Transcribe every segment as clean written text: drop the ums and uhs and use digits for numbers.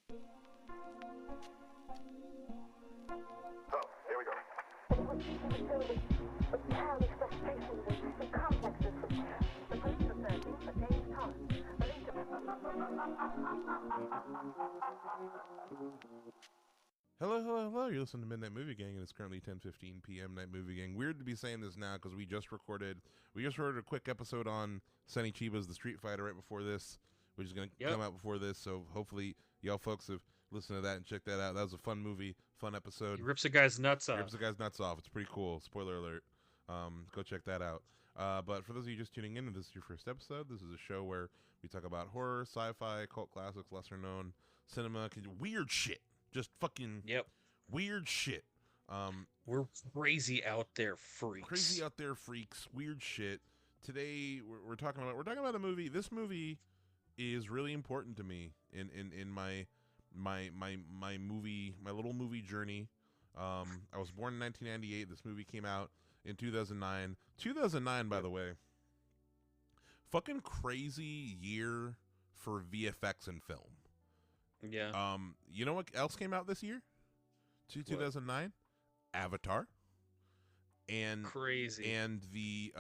So, here we go. It was filled with childish frustrations and complexes. The police are searching for James Thomas, believed to Hello, hello, hello. You're listening to Midnight Movie Gang, and it's currently 10:15 p.m. Night Movie Gang. Weird to be saying this now because we just recorded a quick episode on Sonny Chiba's The Street Fighter right before this, which is going to come out before this. So hopefully y'all folks have listened to that and checked that out. That was a fun movie, fun episode. He rips a guy's nuts off. Rips a guy's nuts off. It's pretty cool. Spoiler alert. Go check that out. But for those of you just tuning in, if this is your first episode, this is a show where we talk about horror, sci-fi, cult classics, lesser known cinema, weird shit. Just fucking weird shit. We're crazy out there freaks. Weird shit. Today we're talking about a movie. This movie is really important to me in my little movie journey. I was born in 1998. This movie came out in 2009. 2009, by the way. Fucking crazy year for VFX and film. Yeah. You know what else came out this year? 2009? Avatar. And crazy. And the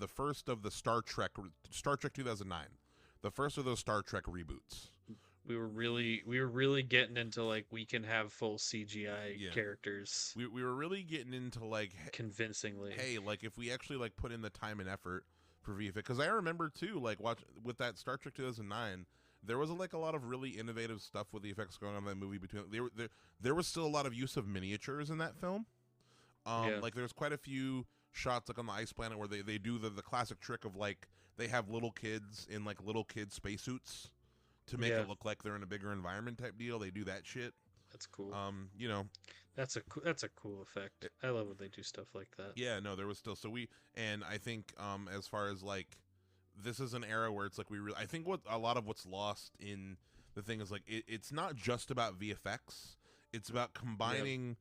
first of the Star Trek 2009. The first of those Star Trek reboots. We were really getting into like we can have full CGI characters. We were really getting into like convincingly. Hey, like if we actually like put in the time and effort for VFX, because I remember too, like watch with that Star Trek 2009. There was like a lot of really innovative stuff with the effects going on in that movie. There was still a lot of use of miniatures in that film. Like there's quite a few shots like on the ice planet where they do the classic trick of like they have little kids in like little kid spacesuits to make it look like they're in a bigger environment type deal. They do that shit. That's cool. You know, that's a cool effect. I love when they do stuff like that. Yeah, no, there was still and I think as far as like. This is an era where it's like I think what a lot of what's lost in the thing is like it's not just about VFX. It's about combining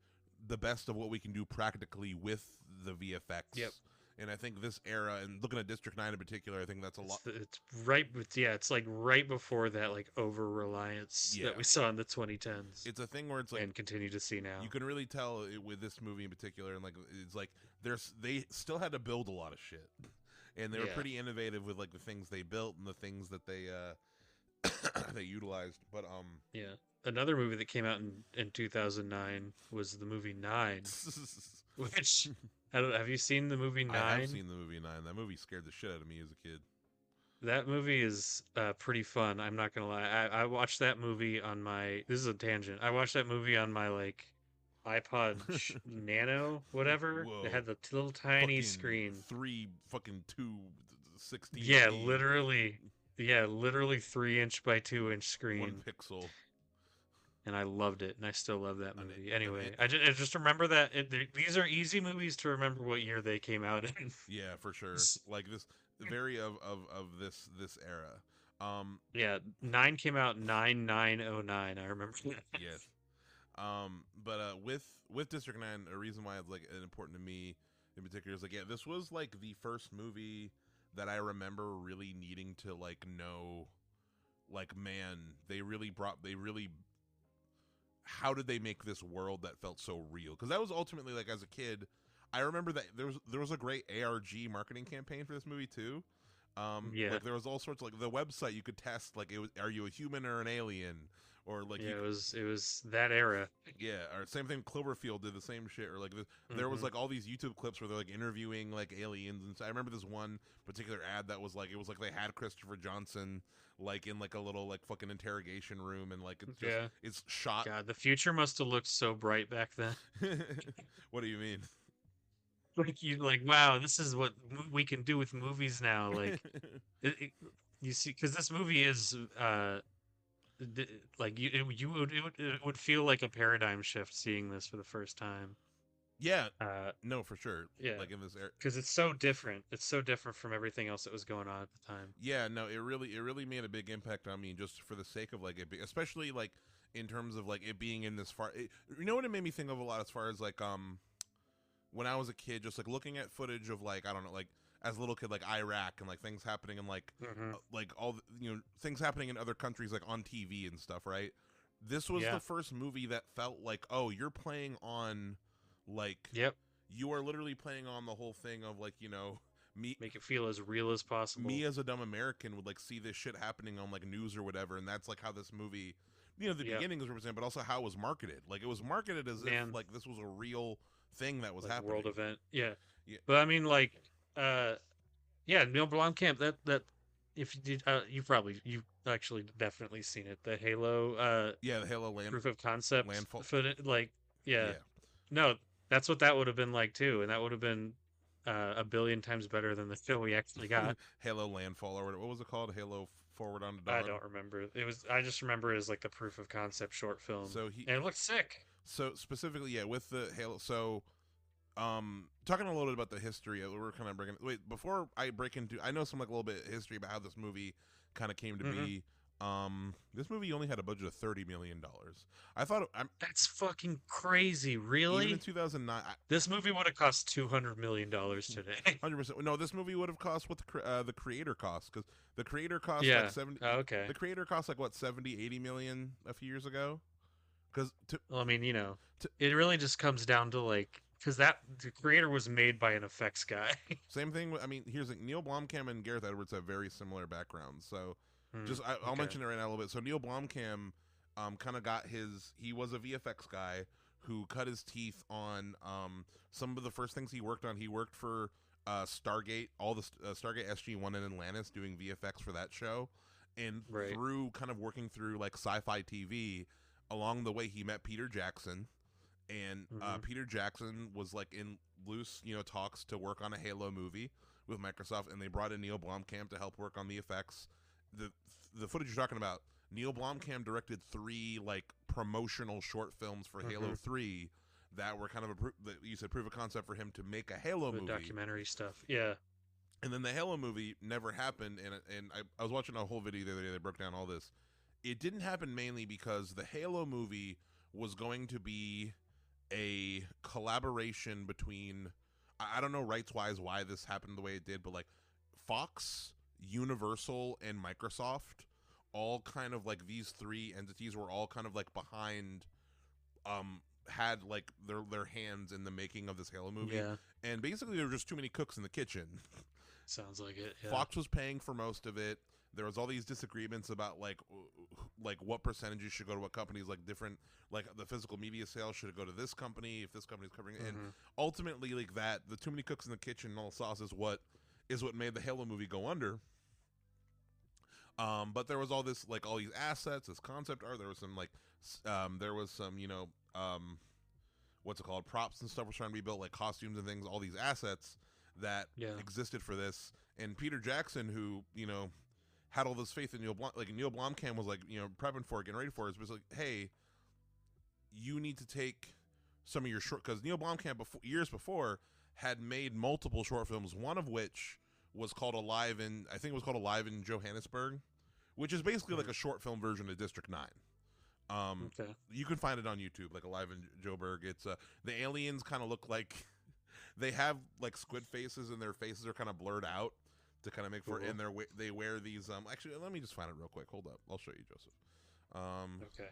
the best of what we can do practically with the VFX. Yep. And I think this era, and looking at District 9 in particular, I think that's a lot. It's right, it's like right before that like over reliance that we saw in the 2010s. It's a thing where it's like and continue to see now. You can really tell with this movie in particular, and like it's like they still had to build a lot of shit. And they were pretty innovative with like the things they built and the things that they they utilized. But another movie that came out in 2009 was the movie 9, which have you seen the movie 9? I have seen the movie 9. That movie scared the shit out of me as a kid. That movie is pretty fun. I'm not gonna lie. I watched that movie on my. This is a tangent. I watched that movie on my like iPod Nano, whatever. Whoa. It had the little tiny fucking screen. 216. Yeah, literally 3-inch by 2-inch screen. 1 pixel. And I loved it, and I still love that movie. Anyway, I just remember that these are easy movies to remember what year they came out in. Yeah, for sure. Like this, very of this era. 9 came out 9/9/09. I remember that. Yes. But with District 9, a reason why it's like important to me in particular is like this was like the first movie that I remember really needing to like know, like man, how did they make this world that felt so real? Because that was ultimately like as a kid, I remember that there was a great ARG marketing campaign for this movie too. Like there was all sorts of, like the website you could test like are you a human or an alien, or like it was that era. Yeah, or same thing. Cloverfield did the same shit, or like there was like all these YouTube clips where they're like interviewing like aliens, and so I remember this one particular ad that was like they had Christopher Johnson like in like a little like fucking interrogation room, and like it's just it's shot. God, the future must have looked so bright back then. What do you mean? Like wow, this is what we can do with movies now. Like you see, because this movie is like it would feel like a paradigm shift seeing this for the first time. Yeah, no, for sure. Yeah, like in this era, because it's so different. It's so different from everything else that was going on at the time. Yeah, no, it really made a big impact on me just for the sake of like it, especially like in terms of like it being in this far. You know what it made me think of a lot as far as like when I was a kid, just like looking at footage of like I don't know, like as a little kid, like Iraq and like things happening in like like all things happening in other countries like on TV and stuff, right? this was Yeah. the first movie that felt like, oh, you're playing on, like, Yep. you are literally playing on the whole thing of, like, me Make it feel as real as possible. as a dumb American would, like, see this shit happening on, like, news or whatever, and that's, like, how this movie, the Yep. beginning was represented, but also how it was marketed. Like, it was marketed as Man. if, like, this was a real thing that was Like happening. world event. Yeah. Yeah. But I mean, like, yeah, Neil Blomkamp. That if you did, you've actually definitely seen it. The Halo, Yeah, the Halo land proof of concept landfall. footage. Like, yeah, Yeah. no, that's what that would have been like too, and that would have been a billion times better than the film we actually got. Halo Landfall, or what was it called? Halo Forward on I Dawn. don't remember. I just remember it as like the proof of concept short film, So and it looked sick. So specifically, yeah, with the Halo. So, talking a little bit about the history, we're kind of bringing. Wait, before I break into, I know some like a little bit of history about how this movie kind of came to be. This movie only had a budget of $30 million. I thought That's fucking crazy. even in Really? 2009, This movie would have cost $200 million today. 100%. No, this movie would have cost what the creator cost, because the creator cost Yeah. like 70. Oh, okay. The creator cost like what 70, 80 million a few years ago. Because Well, I mean, it really just comes down to like, because the creator was made by an effects guy. same thing. I mean, here's like Neil Blomkamp and Gareth Edwards have very similar backgrounds. So I'll Okay. mention it right now a little bit. So Neil Blomkamp, kind of got he was a VFX guy who cut his teeth on some of the first things he worked on. He worked for Stargate, all the Stargate SG-1 in Atlantis, doing VFX for that show, and Right. through kind of working through like sci-fi TV. Along the way, he met Peter Jackson, and Peter Jackson was like in loose, talks to work on a Halo movie with Microsoft, and they brought in Neil Blomkamp to help work on the effects. The footage you're talking about, Neil Blomkamp directed 3 like promotional short films for Halo 3 that were kind of that you said proof of concept for him to make a Halo movie. Documentary stuff. Yeah. And then the Halo movie never happened, and I was watching a whole video the other day that broke down all this. It didn't happen mainly because the Halo movie was going to be a collaboration between, I don't know rights-wise why this happened the way it did, but like Fox, Universal, and Microsoft, all kind of like these 3 entities were all kind of like behind, had like their hands in the making of this Halo movie. Yeah. And basically there were just too many cooks in the kitchen. Sounds like it. Yeah. Fox was paying for most of it. There was all these disagreements about like what percentages should go to what companies, like different, like the physical media sales should go to this company if this company's covering it. And ultimately, like that, the too many cooks in the kitchen and all the sauce is what made the Halo movie go under. But there was all this, like all these assets, this concept art. There was some what's it called, props and stuff was trying to be built, like costumes and things, all these assets that existed for this. And Peter Jackson, who had all this faith in Neil Blomkamp was like, prepping for it, getting ready for it. It was like, hey, you need to take some of your short, because Neil Blomkamp years before had made multiple short films, one of which was called Alive in Johannesburg, which is basically like a short film version of District 9. Okay. You can find it on YouTube, like Alive in Joburg. It's the aliens kind of look like they have like squid faces, and their faces are kind of blurred out to kind of make for, and they wear these. Actually, let me just find it real quick. Hold up, I'll show you, Joseph. Okay.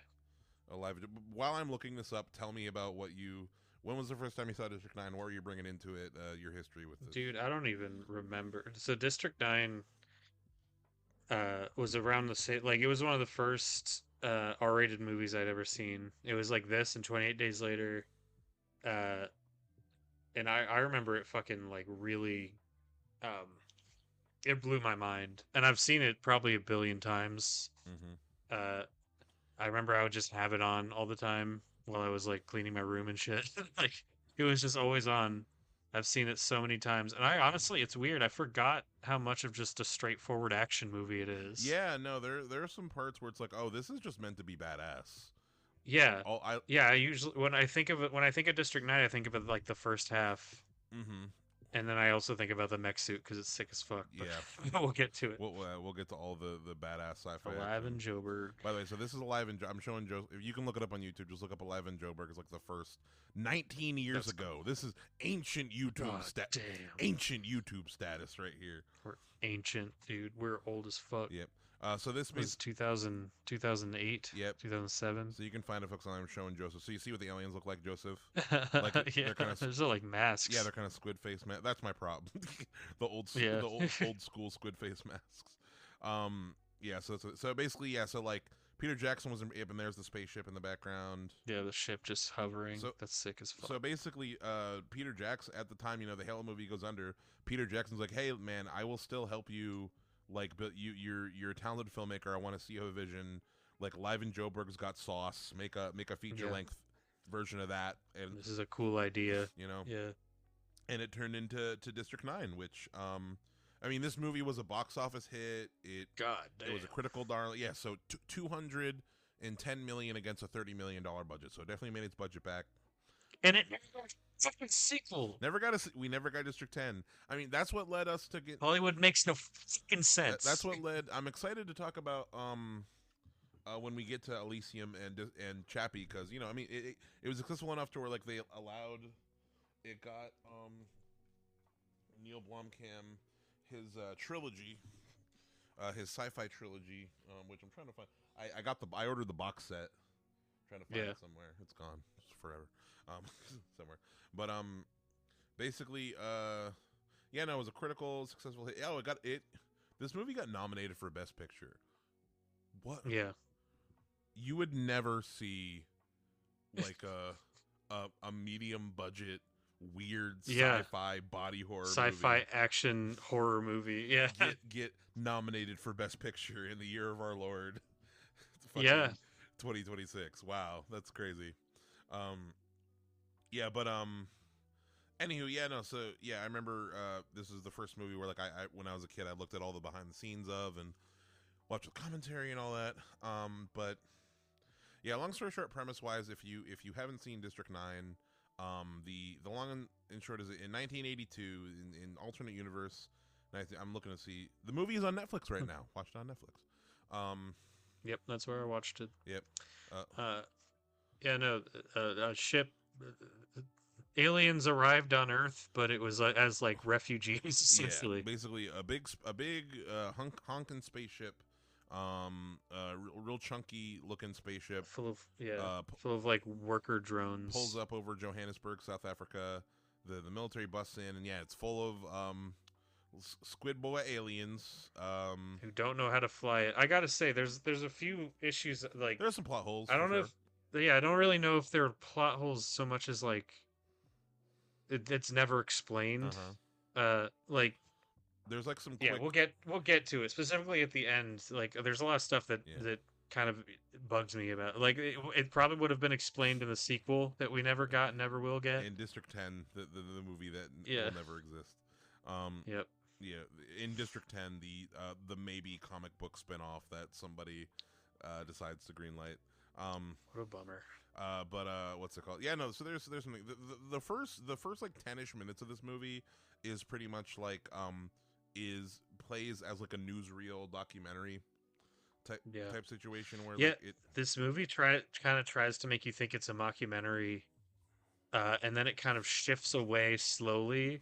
Alive. While I'm looking this up, tell me about when was the first time you saw District 9? What were you bringing into it? Your history with this? Dude, I don't even remember. So District 9 was around the same, like it was one of the first R-rated movies I'd ever seen. It was like this and 28 Days Later. And I remember it fucking like really it blew my mind. And I've seen it probably a billion times. I remember I would just have it on all the time while I was like cleaning my room and shit. Like it was just always on. I've seen it so many times, and I honestly, it's weird. I forgot how much of just a straightforward action movie it is. Yeah, no, there are some parts where it's like, oh, this is just meant to be badass. Yeah, I usually when I think of District 9, I think of it like the first half. And then I also think about the mech suit because it's sick as fuck. Yeah, we'll get to it. We'll get to all the badass sci-fi. Alive in Joburg. By the way, so this is Alive in. I'm showing Joe. If you can look it up on YouTube, just look up Alive in Joburg. It's like the first 19 years ago. Cool. This is ancient YouTube ancient YouTube status right here. We're ancient, dude. We're old as fuck. Yep. So this It made was 2000, 2008, yep. 2007. So you can find a folks online showing Joseph. So you see what the aliens look like, Joseph? Yeah, They're kind of there's like yeah, masks. they're kind of squid face. That's my problem. Yeah. The old school squid face masks. Yeah. So basically yeah. So like Peter Jackson was in it, and there's the spaceship in the background. Yeah, the ship just hovering. So That's sick as fuck. so basically, Peter Jackson at the time, the Halo movie goes under. Peter Jackson's like, hey man, I will still help you. Like, but you're a talented filmmaker. I want to see you have a vision. Like, Live and Joburg's got sauce. Make a feature length version of that. And This is a cool idea. Yeah. And it turned into District 9, which I mean, this movie was a box office hit. God damn. It was a critical darling. Yeah, so 210 million against a $30 million budget. So it definitely made its budget back. And it never got a fucking sequel. We never got District 10. I mean, that's what led us to get Hollywood makes no fucking sense. That's what led. I'm excited to talk about when we get to Elysium and Chappie, because I mean it was successful enough to where like they allowed it got Neil Blomkamp his trilogy, his sci-fi trilogy, which I'm trying to find. I ordered the box set. Trying to find it somewhere. It's gone. It's forever. Somewhere. But basically yeah, no, it was a critical successful hit. Oh, this movie got nominated for Best Picture. What? Yeah. You would never see like a medium budget weird sci-fi body horror sci-fi movie action horror movie. Yeah. get nominated for Best Picture in the year of our Lord. 2026. Wow, that's crazy. Yeah, but anywho, yeah, no, so yeah, I remember this is the first movie where like I when I was a kid I looked at all the behind the scenes of and watched the commentary and all that. But yeah, long story short, premise wise, if you haven't seen District 9, the long and short is in 1982 in alternate universe. I'm looking to see the movie is on Netflix right now. Watch it on Netflix. Yep, that's where I watched it. Yep. Yeah, no, a ship. Aliens arrived on Earth, but it was as like refugees essentially. Yeah, basically a big honking spaceship, real chunky looking spaceship, full of like worker drones. Pulls up over Johannesburg, South Africa. The military busts in, and yeah, it's full of squid boa aliens who don't know how to fly it. I gotta say, there's a few issues like there's some plot holes. I don't know if I don't really know if there are plot holes so much as like it's never explained. Like there's like some quick... we'll get to it specifically at the end. Like there's a lot of stuff that kind of bugs me about. Like it probably would have been explained in the sequel that we never got and never will get. In District 10, the movie that will never exist. Yep. Yeah, in District 10, the maybe comic book spinoff that somebody decides to greenlight. What a bummer. But what's it called? Yeah, no. So there's something. The first like 10ish minutes of this movie is pretty much like plays as like a newsreel documentary type situation where this movie kind of tries to make you think it's a mockumentary, and then it kind of shifts away slowly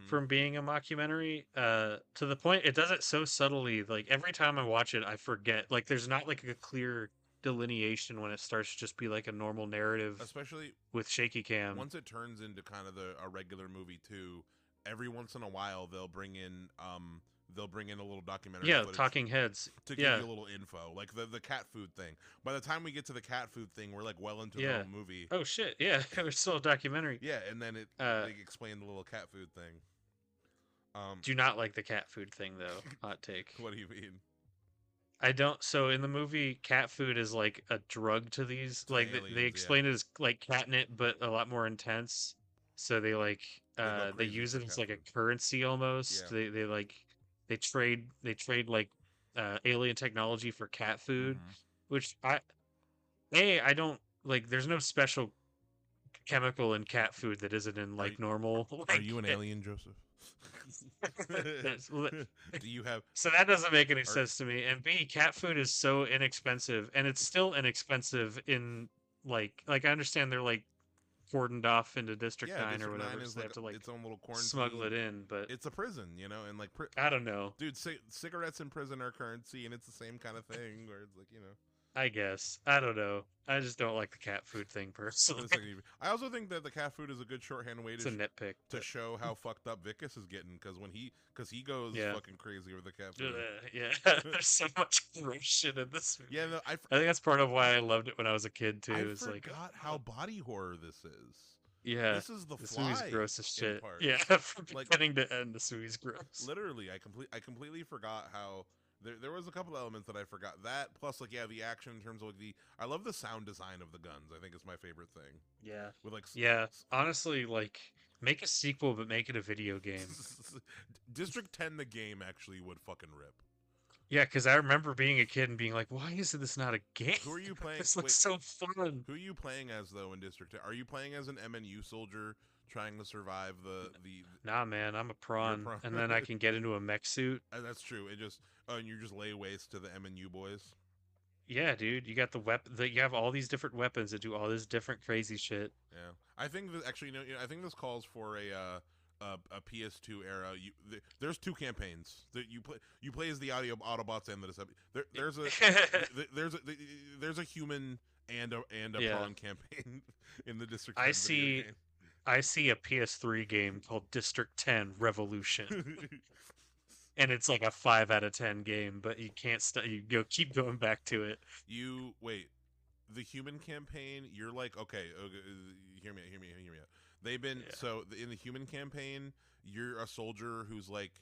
from being a mockumentary to the point it does it so subtly. Like every time I watch it, I forget. Like there's not like a clear delineation when it starts to just be like a normal narrative, especially with shaky cam. Once it turns into kind of a regular movie too, every once in a while they'll bring in a little documentary talking heads to give you a little info, like the cat food thing. By the time we get to the cat food thing, we're like well into the whole movie. Oh shit, yeah. There's still a documentary. Yeah, and then it they explain the little cat food thing. Do not like the cat food thing though. Hot take. What do you mean? I don't. So in the movie, cat food is like a drug to these. Like aliens, they explain it as like catnip, but a lot more intense. So they like they use it as like a currency almost. Yeah. They trade like alien technology for cat food, which I don't like. There's no special chemical in cat food that isn't in like normal. Are you an alien, Joseph? Do you have? So that doesn't make any sense to me. And B, cat food is so inexpensive, and it's still inexpensive in like I understand they're like cordoned off into District Yeah, 9 or District whatever, 9 so is they like have to like its own little quarantine. smuggle it in. But It's a prison, and like I don't know. dude, cigarettes in prison are currency, and it's the same kind of thing where it's like I guess I don't know. I just don't like the cat food thing personally. I also think that the cat food is a good shorthand way It's a nitpick. to show how fucked up Vicus is getting, because he goes Yeah. fucking crazy with the cat food. Yeah, there's so much gross shit in this movie. Yeah, no, I think that's part of why I loved it when I was a kid too. I It's like, forgot how body horror this is. yeah, This is the this movie's Fly gross as in shit. part. Yeah, from Like- beginning to end, this movie's gross. Literally, I completely forgot how there was a couple elements that I forgot. That plus like the action in terms of like I love the sound design of the guns. I think is my favorite thing. Yeah, With like yeah. Honestly, like, make a sequel, but make it a video game. District 10 the game actually would fucking rip. Yeah, because I remember being a kid and being like, "Why is this not a game? Who are you playing? This looks so fun." Who are you playing as though in District 10? Are you playing as an MNU soldier trying to survive the Nah, man, I'm a prawn, prawn. and then I can get into a mech suit. That's true. And you just lay waste to the MNU boys. Yeah, dude, you got the weapon. You have all these different weapons that do all this different crazy shit. Yeah, I think that actually, I think this calls for a PS2 era. There's two campaigns that you play as the Autobots and the Decepticons. There's a human and a Yeah. prawn campaign in the District. I 10 video see. I see a PS3 game called District 10 Revolution, game. and it's like a 5 out of 10 game, but you can't keep going back to it. You wait. The human campaign, you're like, okay, hear me out. They've been in the human campaign, you're a soldier who's like,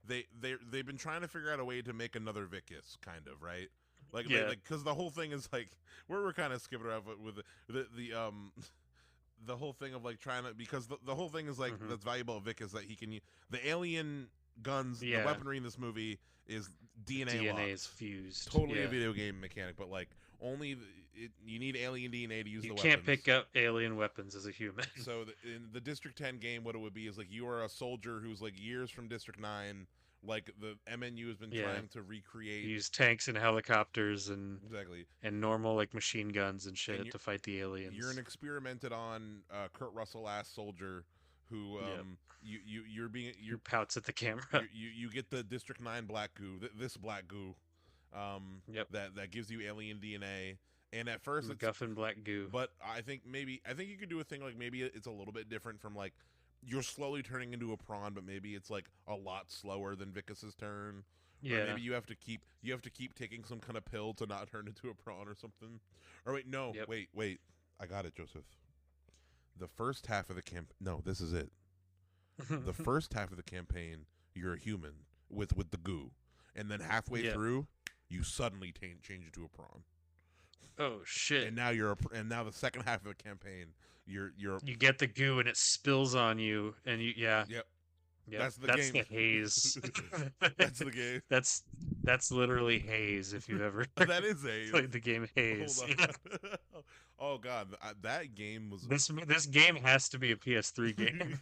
they've been trying to figure out a way to make another Vicus, kind of, right? Like, because the whole thing is like we're kind of skipping around with the whole thing of like trying to, because the whole thing is like that's valuable of Vic is that he can the alien guns, the weaponry in this movie is DNA DNA locked. is fused. Totally a video game mechanic, but like only you need alien DNA to use You the can't weapons. pick up alien weapons as a human. So in the District 10 game, what it would be is like you are a soldier who's like years from District 9. Like the MNU has been trying to recreate. You use tanks and helicopters and Exactly. and normal like machine guns and shit to fight the aliens. You're an experimented on Kurt Russell ass soldier who you pouts at the camera. you get the District 9 black goo, this black goo, that gives you alien DNA. And at first MacGuffin black goo. But I think you could do a thing like maybe it's a little bit different from like you're slowly turning into a prawn, but maybe it's like a lot slower than Vicus's turn. Yeah. Or maybe you have to keep taking some kind of pill to not turn into a prawn or something. Or wait, no, wait. I got it, Joseph. The first half of the no, this is it. The first half of the campaign, you're a human with the goo, and then halfway through, you suddenly change into a prawn. Oh shit! And now now the second half of the campaign, you get the goo and it spills on you, and you Yep. That's the game. The haze. That's the game. That's literally haze. If you've ever that is haze. played the game Haze. Hold on. Oh god, that game was. This game has to be a PS3 game.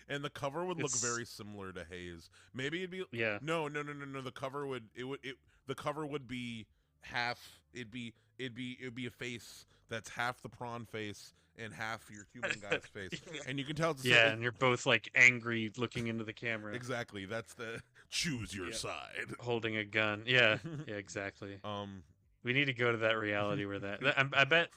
And the cover would look very similar to Haze. Maybe it'd be No. The cover would be half. It'd be a face that's half the prawn face and half your human guy's face, and you can tell it's and you're both like angry looking into the camera. Exactly, that's the choose your side, holding a gun. Yeah, exactly. We need to go to that reality where I bet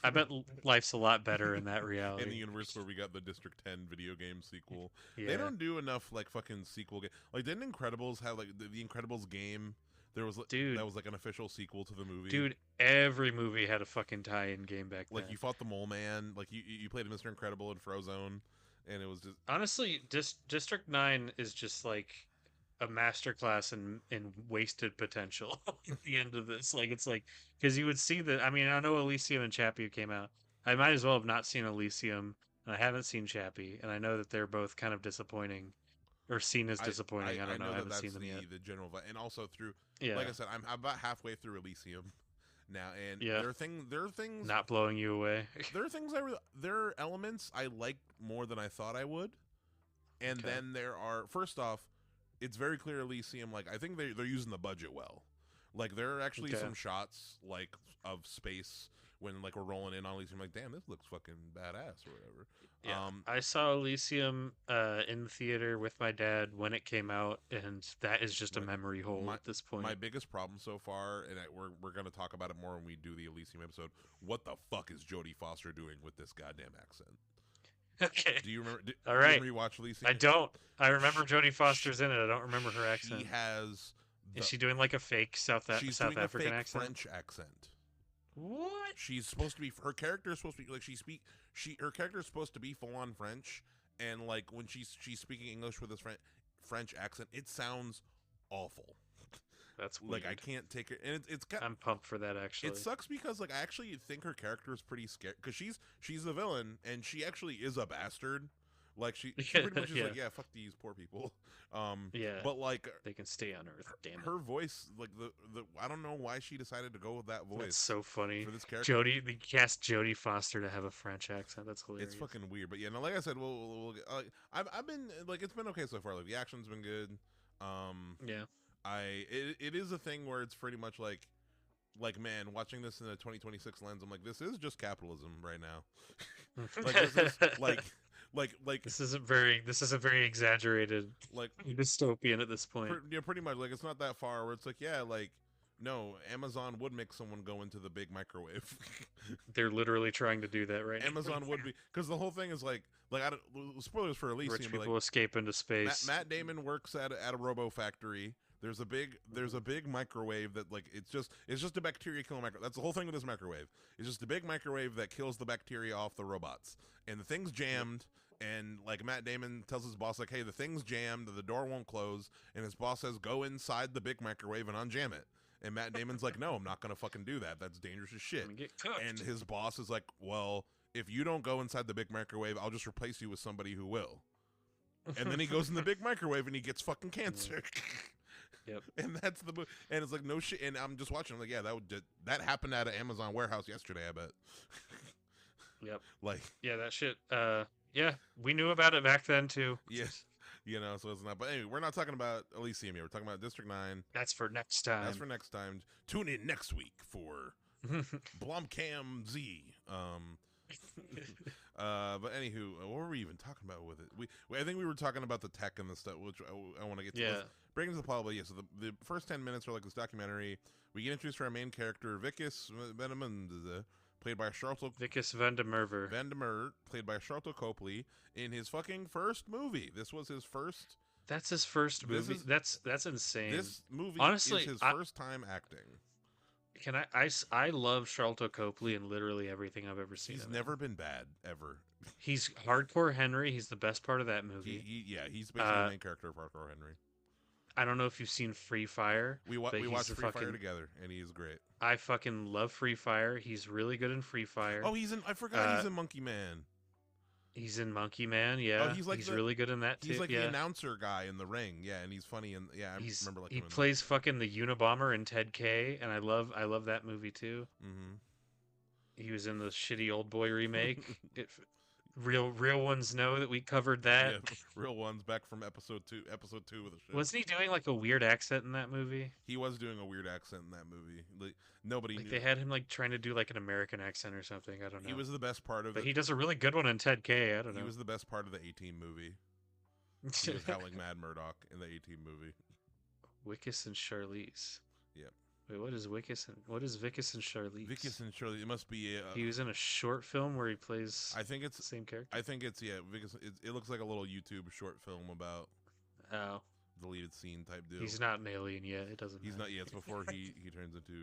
life's a lot better in that reality. In the universe where we got the District 10 video game sequel. Yeah. They don't do enough like fucking sequel game. Like didn't Incredibles have like the Incredibles game? There was that was like an official sequel to the movie. Dude, every movie had a fucking tie-in game back then. Like you fought the Mole Man, like you played Mr. Incredible in Frozone, and it was just honestly, District 9 is just like a masterclass in wasted potential at the end of this. Like it's like because you would see I know Elysium and Chappie came out. I might as well have not seen Elysium, and I haven't seen Chappie, and I know that they're both kind of disappointing. Or seen as disappointing. I don't know. I haven't seen them yet. The general, and also through, like I said, I'm about halfway through Elysium now, and there are things not blowing you away. There are things there are elements I like more than I thought I would, and then there are first off, it's very clear Elysium. Like I think they're using the budget well. Like there are actually some shots like of space when like we're rolling in on Elysium, like, damn, this looks fucking badass or whatever. Yeah, I saw Elysium in the theater with my dad when it came out, and that is just a Like, memory hole at this point. my biggest problem so far, and we're gonna talk about it more when we do the Elysium episode. What the fuck is Jodie Foster doing with this goddamn accent? Okay. Do you remember? All right. You remember you watched Elysium? I don't. I remember Jodie Foster's in it. I don't remember her accent. She has. Is she doing like a fake South She's South doing African a fake accent? French accent. What? She's supposed to be. Her character is supposed to be like her character is supposed to be full on French, and like when she's speaking English with this French accent, it sounds awful. That's weird. Like I can't take it, and it's got. I'm pumped for that actually. It sucks because like I actually think her character is pretty scary because she's the villain and she actually is a bastard. Like she pretty much is like, yeah, fuck these poor people. Yeah. But like they can stay on Earth. Damn it. her voice, like the I don't know why she decided to go with that voice. That's so funny. For this character. They cast Jodie Foster to have a French accent. That's hilarious. It's fucking weird, but yeah, no, like I said, I've been like it's been okay so far. Like the action's been good. Yeah. It is a thing where it's pretty much like man, watching this in a 2026 lens, I'm like, this is just capitalism right now. Like this is like this isn't very exaggerated, like dystopian at this point. yeah, pretty much like it's not that far where it's like, yeah, like no, Amazon would make someone go into the big microwave. They're literally trying to do that right now. Amazon would be, because the whole thing is like I don't, spoilers for Elysium, Rich people but like, escape into space. Matt Damon works at a robo factory. There's a big microwave that like it's just a bacteria killing microwave. That's the whole thing with this microwave. It's just a big microwave that kills the bacteria off the robots. And the thing's jammed. And like Matt Damon tells his boss like, hey, the thing's jammed, the door won't close. And his boss says, go inside the big microwave and unjam it. And Matt Damon's like, no, I'm not gonna fucking do that. That's dangerous as shit. Get cooked. And his boss is like, well, if you don't go inside the big microwave, I'll just replace you with somebody who will. And then he goes in the big microwave and he gets fucking cancer. Yep. And that's the and it's like no shit. And I'm just watching. I'm like, yeah, that happened at an Amazon warehouse yesterday. I bet. Yep. Like. Yeah, that shit. Yeah, we knew about it back then too. Yes. You know, so it's not. But anyway, we're not talking about Elysium here. We're talking about District 9. That's for next time. That's for next time. Tune in next week for Blomcam Z. But anywho, what were we even talking about with it? I think we were talking about the tech and the stuff, which I want to get to. Yeah. Bring into the plot, but yeah. So the first 10 minutes are like this documentary. We get introduced to our main character, Vickis Veneman, played by Vickis van der Merwe. Van der Merwe, played by Sharlto Copley, in his fucking first movie. This was his first. That's his first movie. That's insane. This movie honestly is his first time acting. Can I love Sharlto Copley in literally everything I've ever seen. He's never been bad ever. He's Hardcore Henry. He's the best part of that movie. He's basically the main character of Hardcore Henry. I don't know if you've seen Free Fire. We watched Free Fire together, and he's great. I fucking love Free Fire. He's really good in Free Fire. Oh, I forgot he's in Monkey Man. He's in Monkey Man, yeah. Oh, he's really good in that too. He's like the announcer guy in the ring, yeah, and he's funny and yeah, I remember like he plays fucking the Unabomber in Ted K, and I love that movie too. Mm-hmm. He was in the shitty Old Boy remake. Real ones know that we covered that. Yeah, real ones back from episode 2 with a show. Wasn't he doing like a weird accent in that movie? He was doing a weird accent in that movie. Like nobody knew. They had him like trying to do like an American accent or something. I don't know. He was the best part of it. But he does a really good one in Ted K. I don't know. He was the best part of the A-Team movie. He was howling Mad Murdoch in the A-Team movie. Wickes and Charlize. Yep. Wait, what is Vickis and Charlize? Vickis and Charlize. It must be. He was in a short film where he plays. I think it's the same character. I think it's Vickis. It looks like a little YouTube short film about. Oh. Deleted scene type deal. He's not an alien yet. It doesn't. He's not yet. It's before he turns into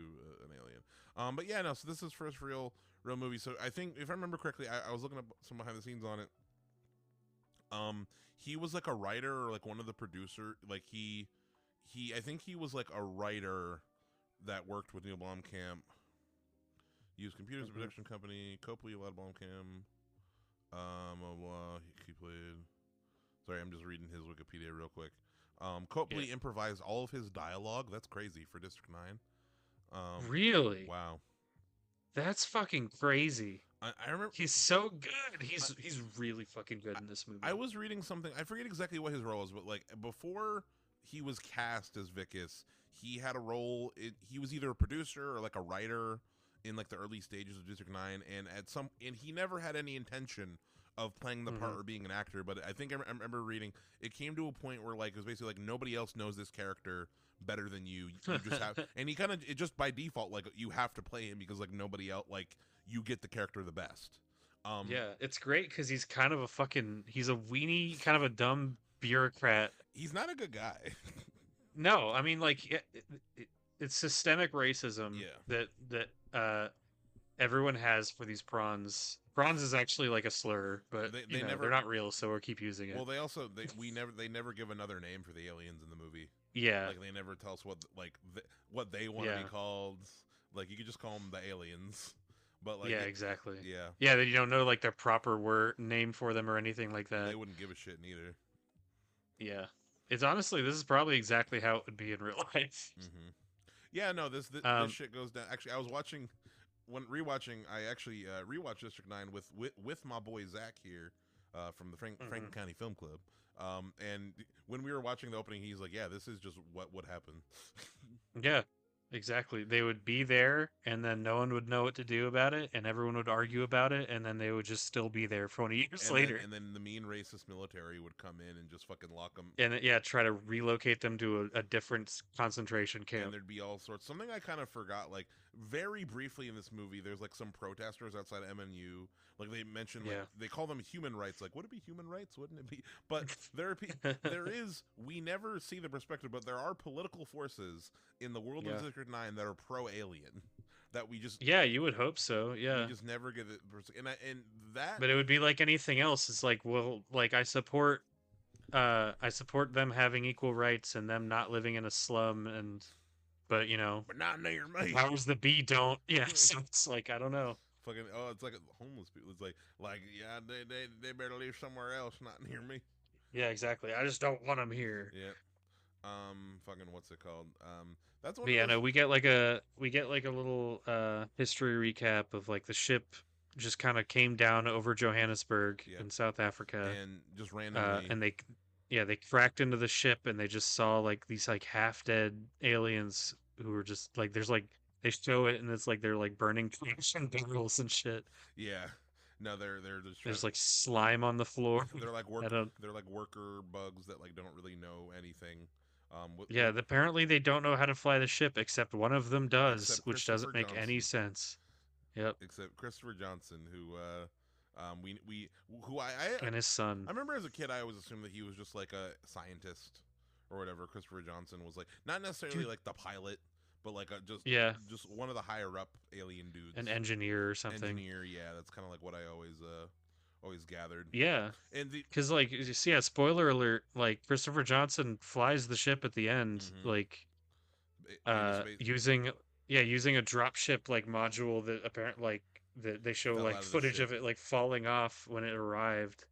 an alien. But yeah, no. So this is his first real movie. So I think if I remember correctly, I was looking up some behind the scenes on it. He was like a writer or like one of the producer. Like I think he was like a writer that worked with Neil Blomkamp. Used computers, a production company. Copley led Blomkamp. He played. Sorry, I'm just reading his Wikipedia real quick. Copley improvised all of his dialogue. That's crazy for District 9. Really? Wow. That's fucking crazy. I remember he's so good. He's really fucking good in this movie. I was reading something. I forget exactly what his role was, but like before he was cast as Vickis, he had a role. He was either a producer or like a writer in like the early stages of District 9, and he never had any intention of playing the part or being an actor, but I think I remember reading it came to a point where like it was basically like nobody else knows this character better than you. You just have, and he kind of it just by default like you have to play him because like nobody else like you get the character the best. Yeah, it's great because he's kind of he's a weenie, kind of a dumb bureaucrat. He's not a good guy. No, I mean like it's systemic racism that everyone has for these prawns. Prawns is actually like a slur, but they're not real, so we'll keep using it. Well, they never give another name for the aliens in the movie. Yeah, like they never tell us what they want to be called. Like you could just call them the aliens. But like exactly. Yeah, that you don't know like their proper name for them or anything like that. They wouldn't give a shit neither. Yeah, it's honestly this is probably exactly how it would be in real life. Mm-hmm. Yeah, no, this shit goes down. Actually, I was watching rewatching. I actually rewatched District 9 with my boy Zach here from the Franklin County Film Club. And when we were watching the opening, he's like, "Yeah, this is just what would happen." Yeah. Exactly. They would be there, and then no one would know what to do about it, and everyone would argue about it, and then they would just still be there 20 years later. And then the mean racist military would come in and just fucking lock them. And try to relocate them to a different concentration camp. And there'd be all sorts. Something I kind of forgot, like very briefly in this movie, there's like some protesters outside MNU. Like they mentioned, like they call them human rights. Like, would it be human rights? Wouldn't it be? But we never see the perspective, but there are political forces in the world of District 9 that are pro-alien. That we just you would hope so. Yeah, we just never get it. And that. But it would be like anything else. It's like, well, like I support them having equal rights and them not living in a slum, but not near me. Powers that be don't. Yeah, so it's like I don't know. Fucking it's like homeless people. It's like yeah, they better live somewhere else, not near me. Yeah, exactly. I just don't want them here. Yeah. Fucking what's it called? That's what. But yeah, no, we get like a little history recap of like the ship just kind of came down over Johannesburg in South Africa and just randomly and they cracked into the ship and they just saw like these like half dead aliens who were just like they show it and it's like they're like burning cash and barrels and shit. Yeah. No, they're just there's like slime on the floor. They're like worker bugs that like don't really know anything. Apparently they don't know how to fly the ship except one of them does, which doesn't make any sense. Yep. Except Christopher Johnson, who and his son. I remember as a kid I always assumed that he was just like a scientist or whatever. Christopher Johnson was like not necessarily like the pilot, but like just one of the higher up alien dudes, an engineer or something. That's kind of like what I always gathered. Yeah, and because like you see, spoiler alert, like Christopher Johnson flies the ship at the end, like using a dropship like module that apparently like that they show like footage of it like falling off when it arrived.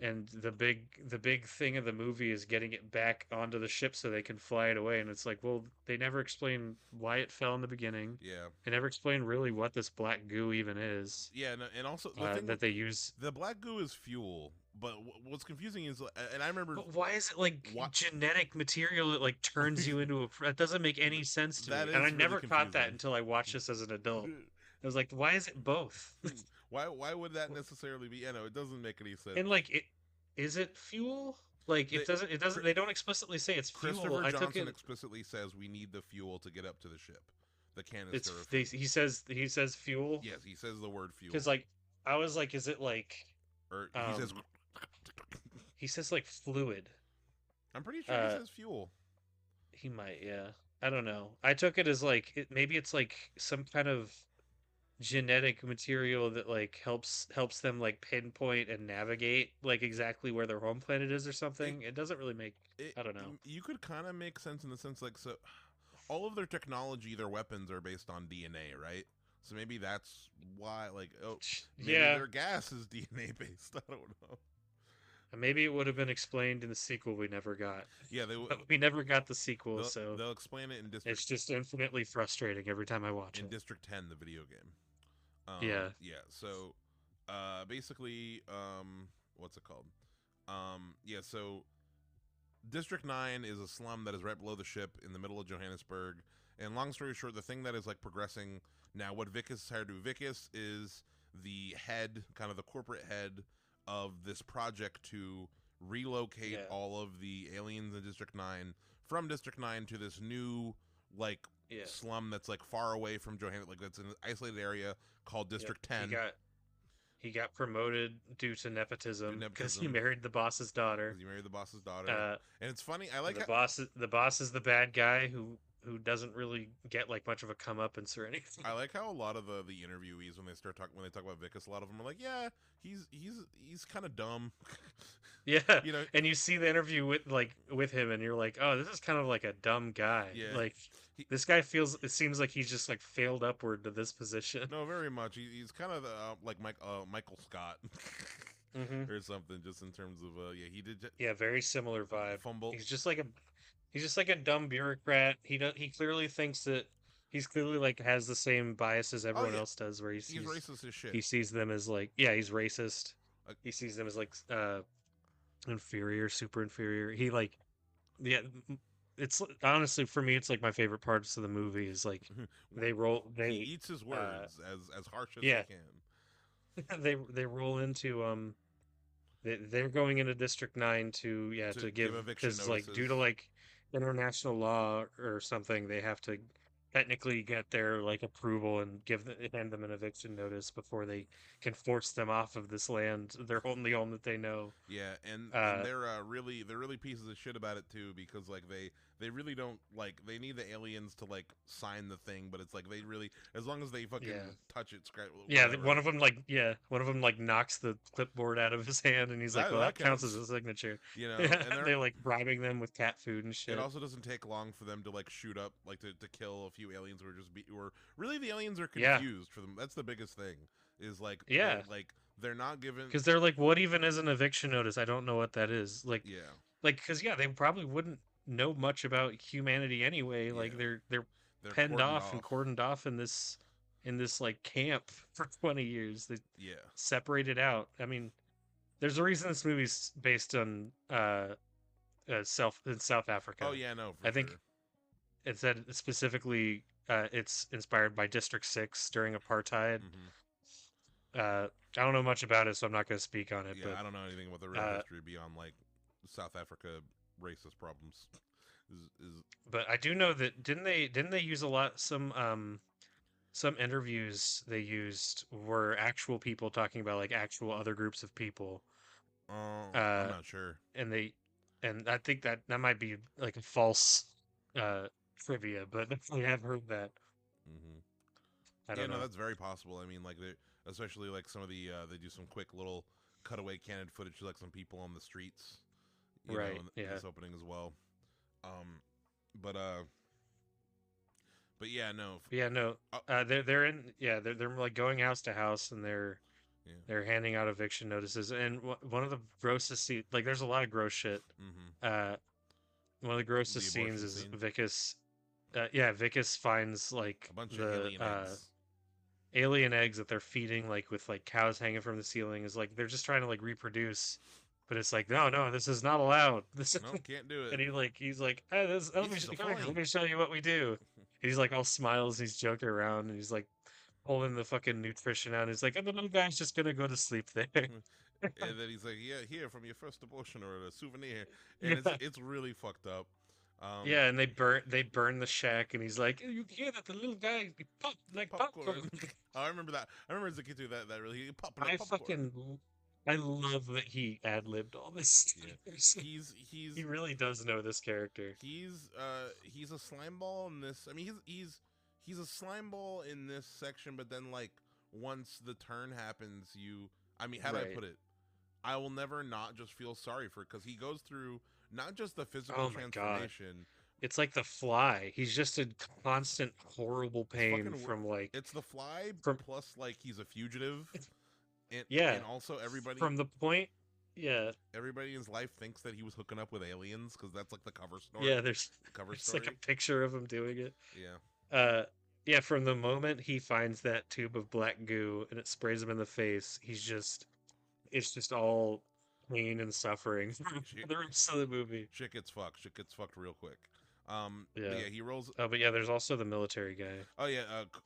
And the big thing of the movie is getting it back onto the ship so they can fly it away. And it's like, well, they never explain why it fell in the beginning. Yeah. They never explain really what this black goo even is. Yeah, and also that they use. The black goo is fuel, but what's confusing is, and I remember. But why is it like genetic material that like turns you into a? That doesn't make any sense to me. And I never caught that until I watched this as an adult. I was like, why is it both? Why would that necessarily be? It doesn't make any sense. And like, is it fuel? Like it doesn't. They don't explicitly say it's fuel. Christopher Johnson explicitly says we need the fuel to get up to the ship. The canister. He says fuel. Yes, he says the word fuel. Because like I was like, is it like? Or he says like fluid. I'm pretty sure he says fuel. He might, yeah. I don't know. I took it as like maybe it's like some kind of genetic material that like helps them like pinpoint and navigate like exactly where their home planet is or something. It doesn't really make I don't know. You could kind of make sense in the sense like so all of their technology, their weapons are based on DNA, right? So maybe that's why like maybe their gas is DNA based. I don't know. Maybe it would have been explained in the sequel we never got. Yeah, we never got the sequel, so they'll explain it in District. It's just infinitely frustrating every time I watch it. In District 10, the video game. Yeah. So, basically, what's it called? So District 9 is a slum that is right below the ship in the middle of Johannesburg. And long story short, the thing that is like progressing Now, what Vickis is hired to do, Vickis is the head, kind of the corporate head of this project to relocate all of the aliens in District 9 from District 9 to this new, like, slum that's, like, far away from Johannesburg, like, that's in an isolated area called District 10. He got promoted due to nepotism because he married the boss's daughter. And it's funny. I like the boss is the bad guy who doesn't really get like much of a comeuppance or anything. I like how a lot of the interviewees when they talk about Vickis, a lot of them are like, yeah, he's kind of dumb. Yeah, and you see the interview with him, and you're like, oh, this is kind of like a dumb guy. Yeah, like this guy it seems like he's just like failed upward to this position. No, very much. He's kind of like Michael Scott. Or something, just in terms of he did. Very similar vibe. Fumble. He's just like a dumb bureaucrat. He clearly thinks that he's clearly like has the same bias as everyone else does, where he's racist as shit. He sees them as like he's racist. He sees them as like inferior, super inferior. He like it's honestly for me it's like my favorite parts of the movie is like he eats his words as harsh as he can. They roll into they're going into District 9 to give eviction notices. Like due to like international law or something, they have to technically get their like approval and hand them an eviction notice before they can force them off of this land, their only home that they know. Yeah, and they're really pieces of shit about it too, because like they really don't like, they need the aliens to like sign the thing, but it's like they really, as long as they fucking touch it, scratch. One of them knocks the clipboard out of his hand, and he's like, well, that counts as a signature. And they're like bribing them with cat food and shit. It also doesn't take long for them to like shoot up, like to kill a few aliens who are really, the aliens are confused for them. That's the biggest thing. Is like they're not given, because they're like, what even is an eviction notice? I don't know what that is. Like because they probably wouldn't know much about humanity anyway. Like they're penned off and cordoned off in this like camp for 20 years. They separated out. I mean, there's a reason this movie's based on South Africa. Oh yeah, no, I think it said specifically it's inspired by District 6 during apartheid. I don't know much about it, so I'm not going to speak on it. Yeah, but I don't know anything about the real history beyond like South Africa racist problems. But I do know that didn't they use a lot some interviews they used were actual people talking about like actual other groups of people. I'm not sure. And I think that might be like a false trivia, but I have heard that. I don't know. That's very possible. I mean, like especially like some of the they do some quick little cutaway candid footage, like some people on the streets, you know, in this opening as well. But they're like going house to house, and they're handing out eviction notices. And one of the grossest scenes, like there's a lot of gross shit. One of the grossest scenes is Vickis. Vickis finds like a bunch of alien eggs that they're feeding, like with like cows hanging from the ceiling. Is like they're just trying to like reproduce, but it's like no, this is not allowed. Can't do it. And he's like, hey, let me show you what we do. And he's like all smiles, he's joking around, and he's like pulling the fucking nutrition out. And he's like, the little guy's just gonna go to sleep there. And then he's like, here from your first abortion, or a souvenir. And it's really fucked up. And they burn the shack, and he's like, you hear that the little guy pop like popcorn. Oh, I remember that. I remember as a kid too, that really popping popcorn. I love that he ad-libbed all this. Yeah. He really does know this character. He's a slime ball in this. I mean, he's a slime ball in this section, but then like once the turn happens, how do I put it? I will never not just feel sorry for it, because he goes through not just the physical transformation. God. It's like the Fly. He's just in constant horrible pain from like. It's the Fly plus like he's a fugitive. And also everybody from the point. Yeah. Everybody in his life thinks that he was hooking up with aliens, because that's like the cover story. Yeah, there's like a picture of him doing it. Yeah. From the moment he finds that tube of black goo and it sprays him in the face, it's just all pain and suffering for the rest of the movie. Shit gets fucked real quick. But Yeah. yeah, he rolls. Oh, but yeah, there's also the military guy, Oh yeah,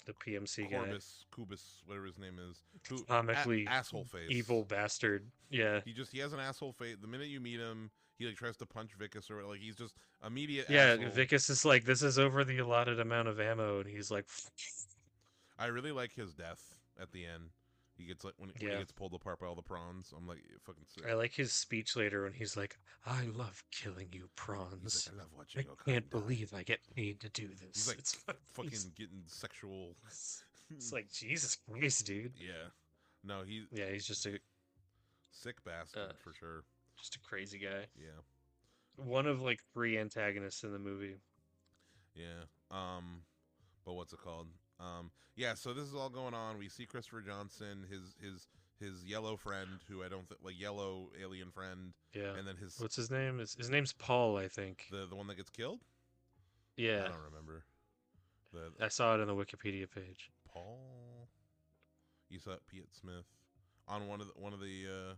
the PMC guy, Corbus, Kubus, whatever his name is, who comically asshole face. evil bastard. Yeah. He has an asshole face. The minute you meet him, he like tries to punch Vicus or like he's just immediate Yeah, asshole. Vicus is like, this is over the allotted amount of ammo, and he's like, I really like his death at the end. He gets like when he yeah. gets pulled apart by all the prawns. I'm like fucking sick. I like his speech later when he's like, I love killing you, He's prawns. like, I love watching I your kind can't die." believe I get paid to do this. He's like It's fucking getting sexual. it's like, Jesus Christ, dude. Yeah. No, he's Yeah, he's sick bastard for sure. just a crazy guy. Yeah. One of like 3 antagonists in the movie. Yeah. But what's it called? Yeah, so this is all going on. We see Christopher Johnson, his yellow friend, who I don't think like yellow alien friend. Yeah. And then his What's his name? His name's Paul, I think. the one that gets killed? Yeah. I don't remember. I saw it on the Wikipedia page. Paul. You saw it, Piet Smith on one of the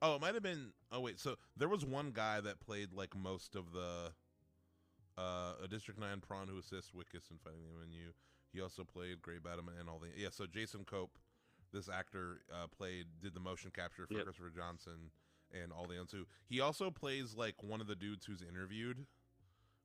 oh, it might have been. Oh wait, so there was one guy that played like most of the a District 9 prawn who assists Wickus in fighting the MNU. He also played Grey Batman and all the so Jason Cope, this actor, did the motion capture for Christopher Johnson and all the others. He also plays like one of the dudes who's interviewed.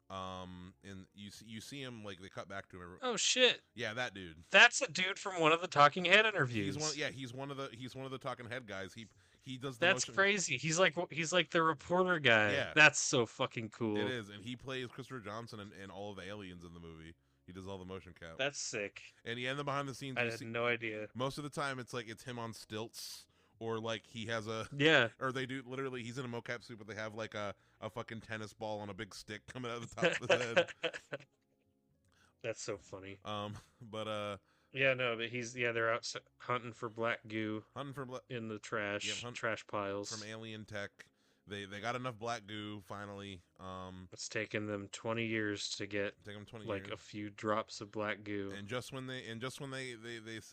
And you see him like they cut back to him. Oh shit! Yeah, that dude. That's a dude from one of the Talking Head interviews. He's one of the talking head guys. He does the That's motion. crazy. He's like the reporter guy. Yeah. That's so fucking cool. It is, and he plays Christopher Johnson and all of the aliens in the movie. He does all the motion cap. That's sick. And he the behind the scenes. I had no idea. Most of the time, it's like it's him on stilts, or like he has a or they do literally. He's in a mocap suit, but they have like a fucking tennis ball on a big stick coming out of the top of his head. That's so funny. But yeah, no, but they're out hunting for black goo. Hunting for in the trash, trash piles from alien tech. They got enough black goo finally. It's taken them 20 years to get a few drops of black goo. And just when they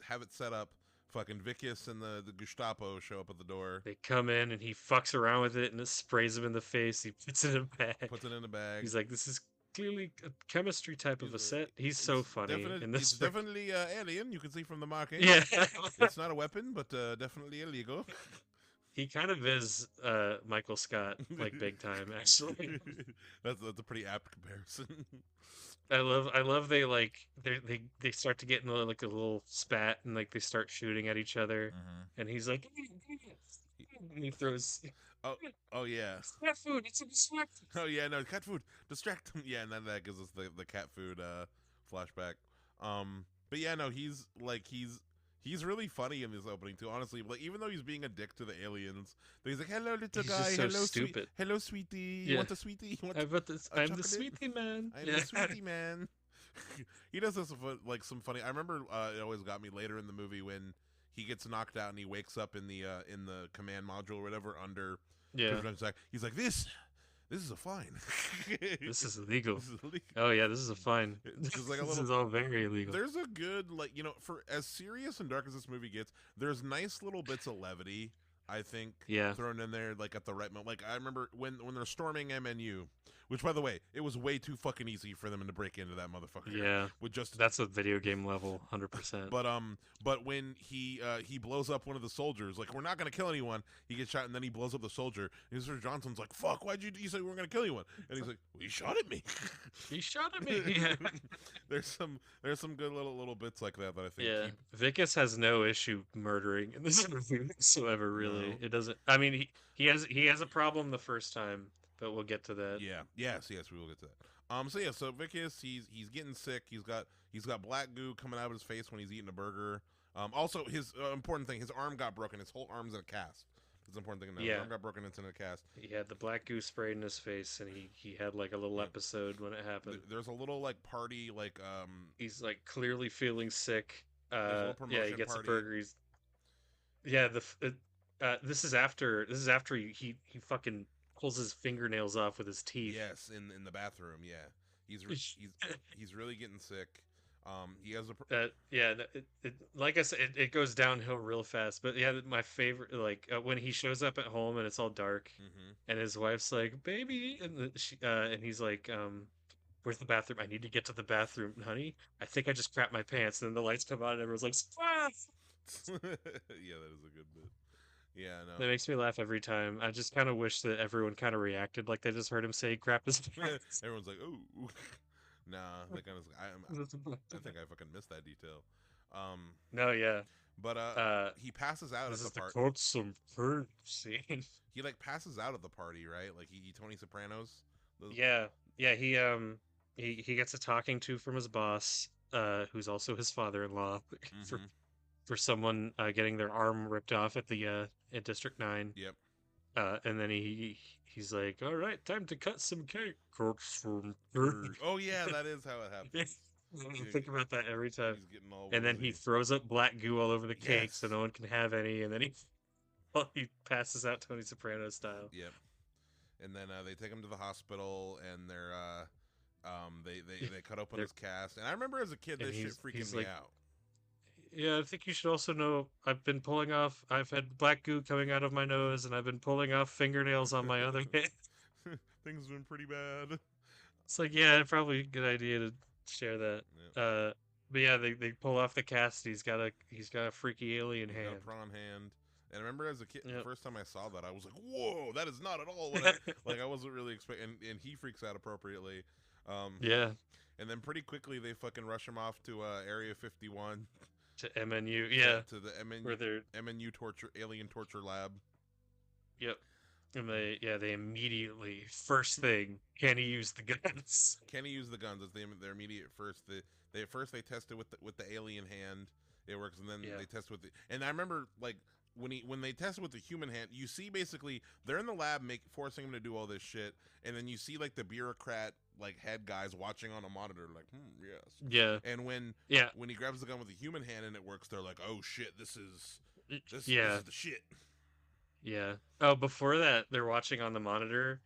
have it set up, fucking Vicus and the Gestapo show up at the door. They come in and he fucks around with it and it sprays him in the face. He puts it in a bag. He's like, this is clearly a chemistry type of a set. He's so funny in this. It's definitely alien. You can see from the marking. Yeah, it's not a weapon, but definitely illegal. He kind of is Michael Scott, like big time, actually. That's a pretty apt comparison. I love they start to get in like a little spat and like they start shooting at each other, and he's like, and he throws. Oh yeah. Cat food. It's a distract. Oh yeah, no cat food. Distract him. Yeah, and then that gives us the cat food flashback. But yeah, no, he's really funny in this opening too. Honestly, like even though he's being a dick to the aliens, he's like, "Hello, little he's guy. Just so hello, stupid. Hello, sweetie. You want a sweetie? You want I'm the sweetie man. I'm the sweetie man." He does this like some funny. I remember it always got me later in the movie when he gets knocked out and he wakes up in the command module or whatever under. Yeah. He's like, this is a fine. This is illegal. Oh yeah, this is a fine. This is all very illegal. There's a good for as serious and dark as this movie gets, there's nice little bits of levity. I think thrown in there like at the right moment. Like I remember when they're storming MNU, which by the way, it was way too fucking easy for them to break into that motherfucker. Yeah, with just that's a video game level, 100%. But when he blows up one of the soldiers, like we're not gonna kill anyone. He gets shot and then he blows up the soldier. And Mr. Johnson's like, "Fuck, why'd you say we weren't gonna kill anyone?" And he's like, well, "He shot at me." He shot at me. Yeah. There's some good little bits like that I think. Yeah, Vicus has no issue murdering in this movie whatsoever. Really, No. It doesn't. I mean, he has a problem the first time, but we'll get to that. Yeah. Yes, we will get to that. So Vicus, he's getting sick. He's got black goo coming out of his face when he's eating a burger. Also, his important thing, his arm got broken. His whole arm's in a cast. It's an important thing to know. His arm got broken. It's in a cast. He had the black goo sprayed in his face, and he had like a little episode when it happened. There's a little like party, like he's like clearly feeling sick. He gets party. a burger. This is after he fucking pulls his fingernails off with his teeth. Yes, in the bathroom. Yeah, he's really getting sick. He has like I said, it goes downhill real fast. But yeah, my favorite, when he shows up at home and it's all dark, and his wife's like, "Baby," and he's like, where's the bathroom? I need to get to the bathroom, honey. I think I just crapped my pants. And then the lights come on, and everyone's like, "Ah!" Yeah, that is a good bit. Yeah, no. That makes me laugh every time. I just kind of wish that everyone kind of reacted like they just heard him say he crapped his pants. Everyone's like, "Oh, nah." They kind of. I think I fucking missed that detail. Um, No, yeah. but Uh, he passes out this at the is the part. quote some perv scene. He like passes out at the party, right? Like he Tony Sopranos. Those, Yeah, yeah. He gets a talking to from his boss, who's also his father-in-law, for mm-hmm. for someone getting their arm ripped off at the at District 9. Yep. And then he's like, "All right, time to cut some cake." Quotes from Oh yeah, that is how it happens. I think about that every time. He's getting all And then he woozy. throws up black goo all over the cake so Yes. no one can have any. And then he passes out Tony Soprano style. Yep. And then they take him to the hospital, and they cut open They're- his cast. And I remember as a kid, and this shit he's freaking me like, out. "Yeah, I think you should also know I've had black goo coming out of my nose, and I've been pulling off fingernails on my other hand." Things have been pretty bad. It's like, yeah, probably a good idea to share that. Yeah. But yeah, they pull off the cast. He's got a freaky alien He's got a hand. prawn hand. And I remember as a kid, the Yep. first time I saw that, I was like, "Whoa, that is not at all what I like." I wasn't really expecting, and he freaks out appropriately. Yeah, And then pretty quickly they fucking rush him off to Area 51. to MNU. Yeah, To the where they're MNU alien torture lab. yep. And they immediately first thing, can he use the guns? Can he use the guns? It's their immediate first. They test it with the alien hand. It works, and then Yeah. they test with the. And I remember like when they test with the human hand, you see basically they're in the lab forcing him to do all this shit, and then you see like the bureaucrat like head guys watching on a monitor like, yes. Yeah, And when yeah, he grabs the gun with the human hand and it works, they're like, oh shit, this is this yeah, is the shit. yeah. Oh, before that, they're watching on the monitor,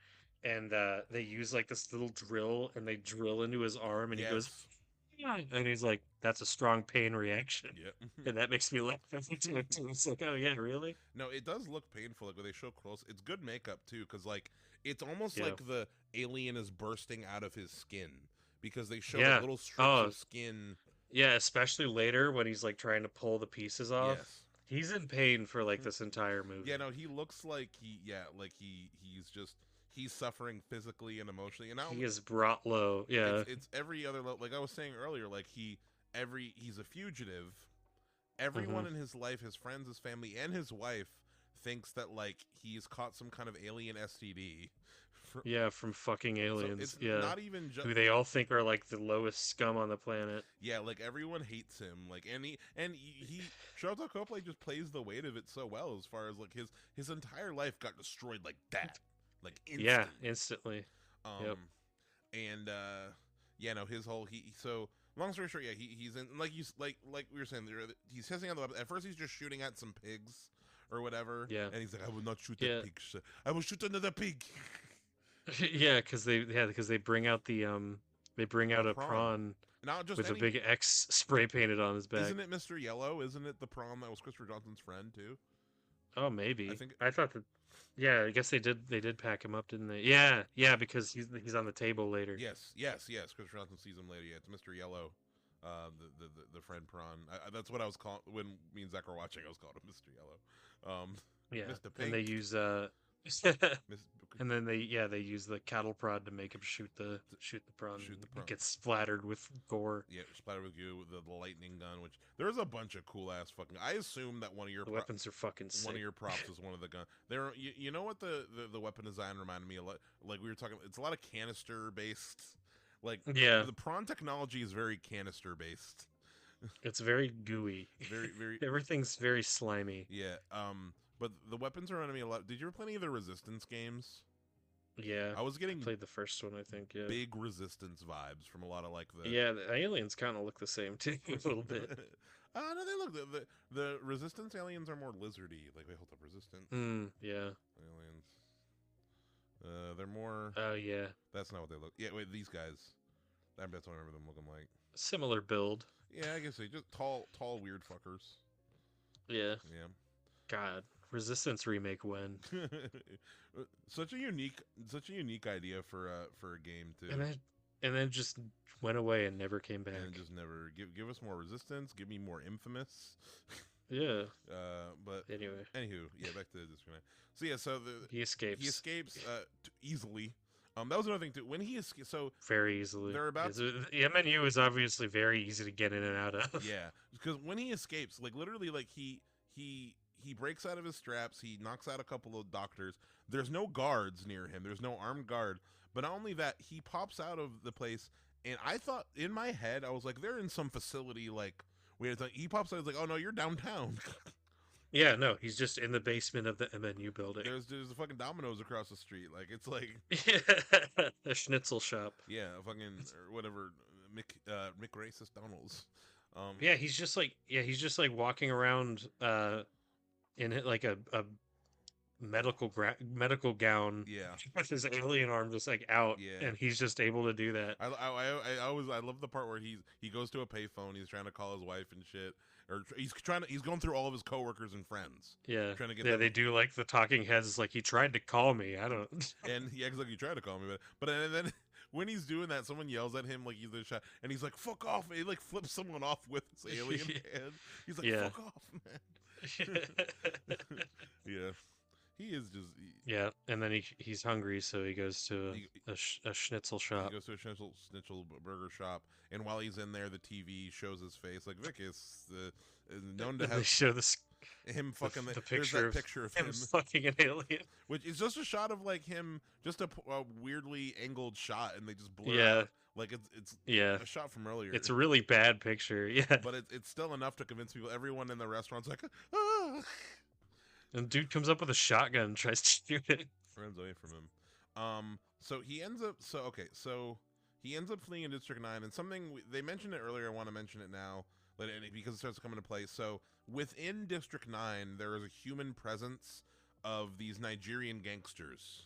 and they use like this little drill, and they drill into his arm, and he goes, Yes. "Yeah," and he's like, "That's a strong pain reaction." Yep. And that makes me laugh every time too. It's like, oh yeah, really? No, it does look painful. Like when they show close, it's good makeup too, because like it's almost Yeah. like the alien is bursting out of his skin because they show Yeah. like, little strips Oh. of skin. Yeah, especially later when he's like trying to pull the pieces off. Yes. He's in pain for like this entire movie. Yeah. No, he looks like he's suffering physically and emotionally. And now He is brought low. Yeah. it's every other like I was saying earlier. Like he's a fugitive. Everyone in his life, his friends, his family, and his wife thinks that like he's caught some kind of alien STD. Yeah, from fucking aliens. So it's yeah. not even just Who they all think are like the lowest scum on the planet. yeah, like everyone hates him. Like and he Sharlto Copley just plays the weight of it so well as far as like his entire life got destroyed like that. Like instantly. Yeah, instantly. Yep. And yeah, no, his whole so long story short, yeah, he's in like like we were saying, he's testing out the weapon. At first he's just shooting at some pigs or whatever. Yeah. And he's like, I will not shoot Yeah. that pig. Sir. I will shoot another pig. Yeah, because they bring out a prawn Not just with any, a big X spray painted on his back. Isn't it Mr. Yellow? Isn't it the prawn that was Christopher Johnson's friend too? Oh, maybe. I think- I thought that. Yeah, I guess they did pack him up, didn't they? Yeah, yeah, because he's on the table later. Yes. Christopher Johnson sees him later. Yeah, it's Mr. Yellow, the friend prawn. That's what I was called when me and Zach were watching. I was called him Mr. Yellow. Yeah, Mr. and they Pink. use Miss- and then they use the cattle prod to make him shoot the prawn. Shoot the It prawn. gets splattered with gore. Yeah, splattered with you, the lightning gun, which there's a bunch of cool ass fucking. I assume that one of your The weapons are fucking sick. one of your props is one of the gun. There, you know what the weapon design reminded me a lot. Like we were talking, it's a lot of canister based. Like Yeah. the prawn technology is very canister based. It's very gooey. Very. Everything's very slimy. Yeah. But the weapons are reminding me a lot. Did you ever play any of the Resistance games? Yeah. I was getting Played the first one, I think. Yeah. big Resistance vibes from a lot of like the. Yeah, the aliens kind of look the same too, a little bit. No, they look the Resistance aliens are more lizardy. Like they hold up Resistance Yeah. aliens. They're more. Oh yeah. That's not what they look. Yeah, wait, these guys. That's what I remember them looking like. Similar build. Yeah, I guess they just tall, weird fuckers. Yeah. Yeah. God. Resistance remake when? such a unique idea for a game too. and then just went away and never came back. and just never give us more Resistance. Give me more Infamous. Yeah. But Anyway, anywho, yeah, back to District 9. So yeah, so he escapes. he escapes easily. That was another thing too. When he escapes, so very easily. they're about The MNU is obviously very easy to get in and out of. yeah, because when he escapes, like literally, like he breaks out of his straps. He knocks out a couple of doctors. There's no guards near him. There's no armed guard. But not only that, he pops out of the place, and I thought in my head, I was like, they're in some facility. Like, wait, he pops out. He's like, oh no, you're downtown. Yeah, no, he's just in the basement of the MNU building. There's a fucking Domino's across the street. Like, it's like a schnitzel shop. yeah, fucking or whatever, Mick Racist Donald's. Yeah, he's just like walking around in like a medical gown. Yeah, With his alien arm just like out, Yeah. and he's just able to do that. I love the part where he goes to a payphone. He's trying to call his wife and shit, or he's going through all of his coworkers and friends. Yeah, trying to get yeah. them- They do like the talking heads. Like he tried to call me. I don't. And he acts like he tried to call me, but and then when he's doing that, someone yells at him like he's a shot, and he's like "fuck off!" And he like flips someone off with his alien hand. He's like Yeah. "fuck off, man." Yeah, he is just. Yeah, and then he's hungry, so he goes to a schnitzel shop. He goes to a schnitzel burger shop, and while he's in there, the TV shows his face. Like Vic is known to They have show this him fucking. the There's picture that picture of him him, fucking an alien. which is just a shot of like him, just a weirdly angled shot, and they just blur Yeah. out. Like it's Yeah, a shot from earlier. it's a really bad picture. Yeah, but it's still enough to convince people. Everyone in the restaurant's like, ah! and dude comes up with a shotgun and tries to shoot it. Runs away from him. So he ends up. So he ends up fleeing in District 9, and something they mentioned it earlier. I want to mention it now, because it starts to come into play. So within District 9, there is a human presence of these Nigerian gangsters.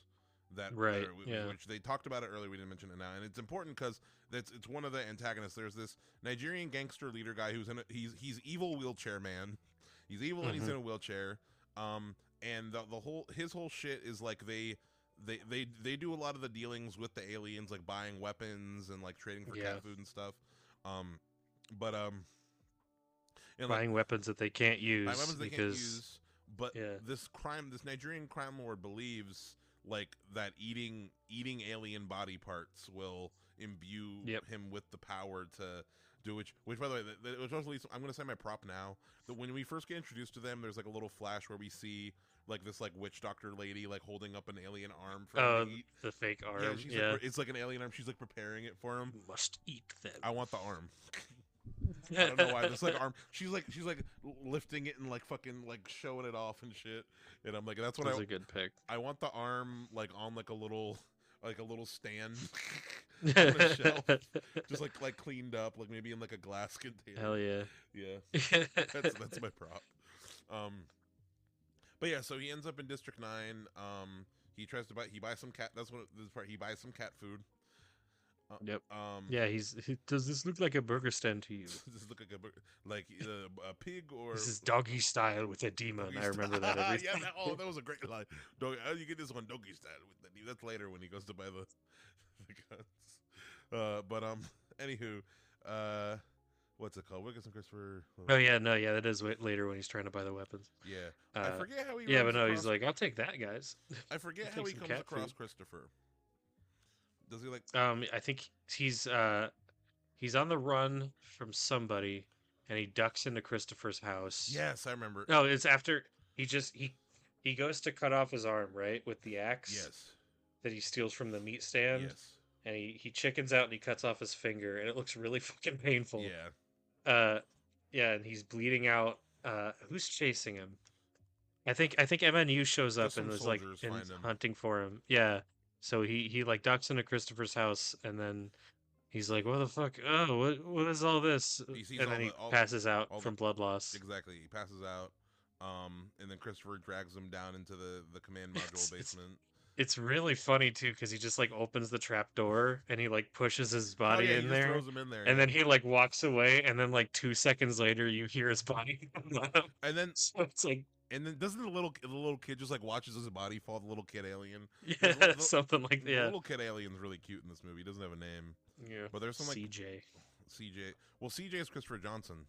Right, yeah. Which they talked about it earlier. We didn't mention it now, and it's important because it's one of the antagonists. There's this Nigerian gangster leader guy who's he's evil wheelchair man. He's evil and he's in a wheelchair. And his whole shit is like they do a lot of the dealings with the aliens, like buying weapons and like trading for cat food and stuff. Buying weapons that they can't use buying weapons they can't use. But yeah. this Nigerian crime lord believes like that eating alien body parts will imbue him with the power to do which by the way, which also leads, I'm going to say my prop now, that when we first get introduced to them, there's like a little flash where we see like this like witch doctor lady like holding up an alien arm for him to eat. The fake arm. Yeah, like, it's like an alien arm. She's like preparing it for him. You must eat them. I want the arm. I don't know why this like arm. She's like lifting it and like fucking like showing it off and shit. And I'm like, that's what That's a good pick. I want the arm like on like a little stand on a shelf, just like cleaned up, like maybe in like a glass container. Hell yeah. Yeah, that's my prop. But yeah, so he ends up in District 9. He buys some cat. That's what this part. He buys some cat food. Yep. Yeah, does this look like a burger stand to you? Does this look like a pig or? This is doggy style with a demon. I remember that. Yeah, that was a great line. How do you get this one doggy style with the demon? That's later when he goes to buy the guns. But anywho, what's it called? Wiggins and Christopher. Oh yeah, no, yeah, that is later when he's trying to buy the weapons. Yeah, I forget how he. Yeah, but no, he's like, I'll take that, guys. I forget how he comes across Christopher. Does he like? I think he's on the run from somebody, and he ducks into Christopher's house. Yes, I remember. No, it's after he goes to cut off his arm, right, with the axe. Yes. That he steals from the meat stand. Yes. And he chickens out and he cuts off his finger, and it looks really fucking painful. Yeah. Yeah, and he's bleeding out. Who's chasing him? I think MNU shows up and was like hunting for him. Yeah. So he like ducks into Christopher's house, and then he's like, "What the fuck? Oh, what is all this?" And then he passes out from blood loss. Exactly, he passes out. And then Christopher drags him down into the command module basement. It's really funny too, because he just like opens the trap door and he like pushes his body in there, throws him in there, and then he like walks away, and then like 2 seconds later you hear his body come up. And then so it's like. And then doesn't the little kid just like watches his body fall? The little kid alien. Yeah, something like that. The little kid alien's really cute in this movie. He doesn't have a name. Yeah. But there's some like CJ. CJ. Well, CJ is Christopher Johnson.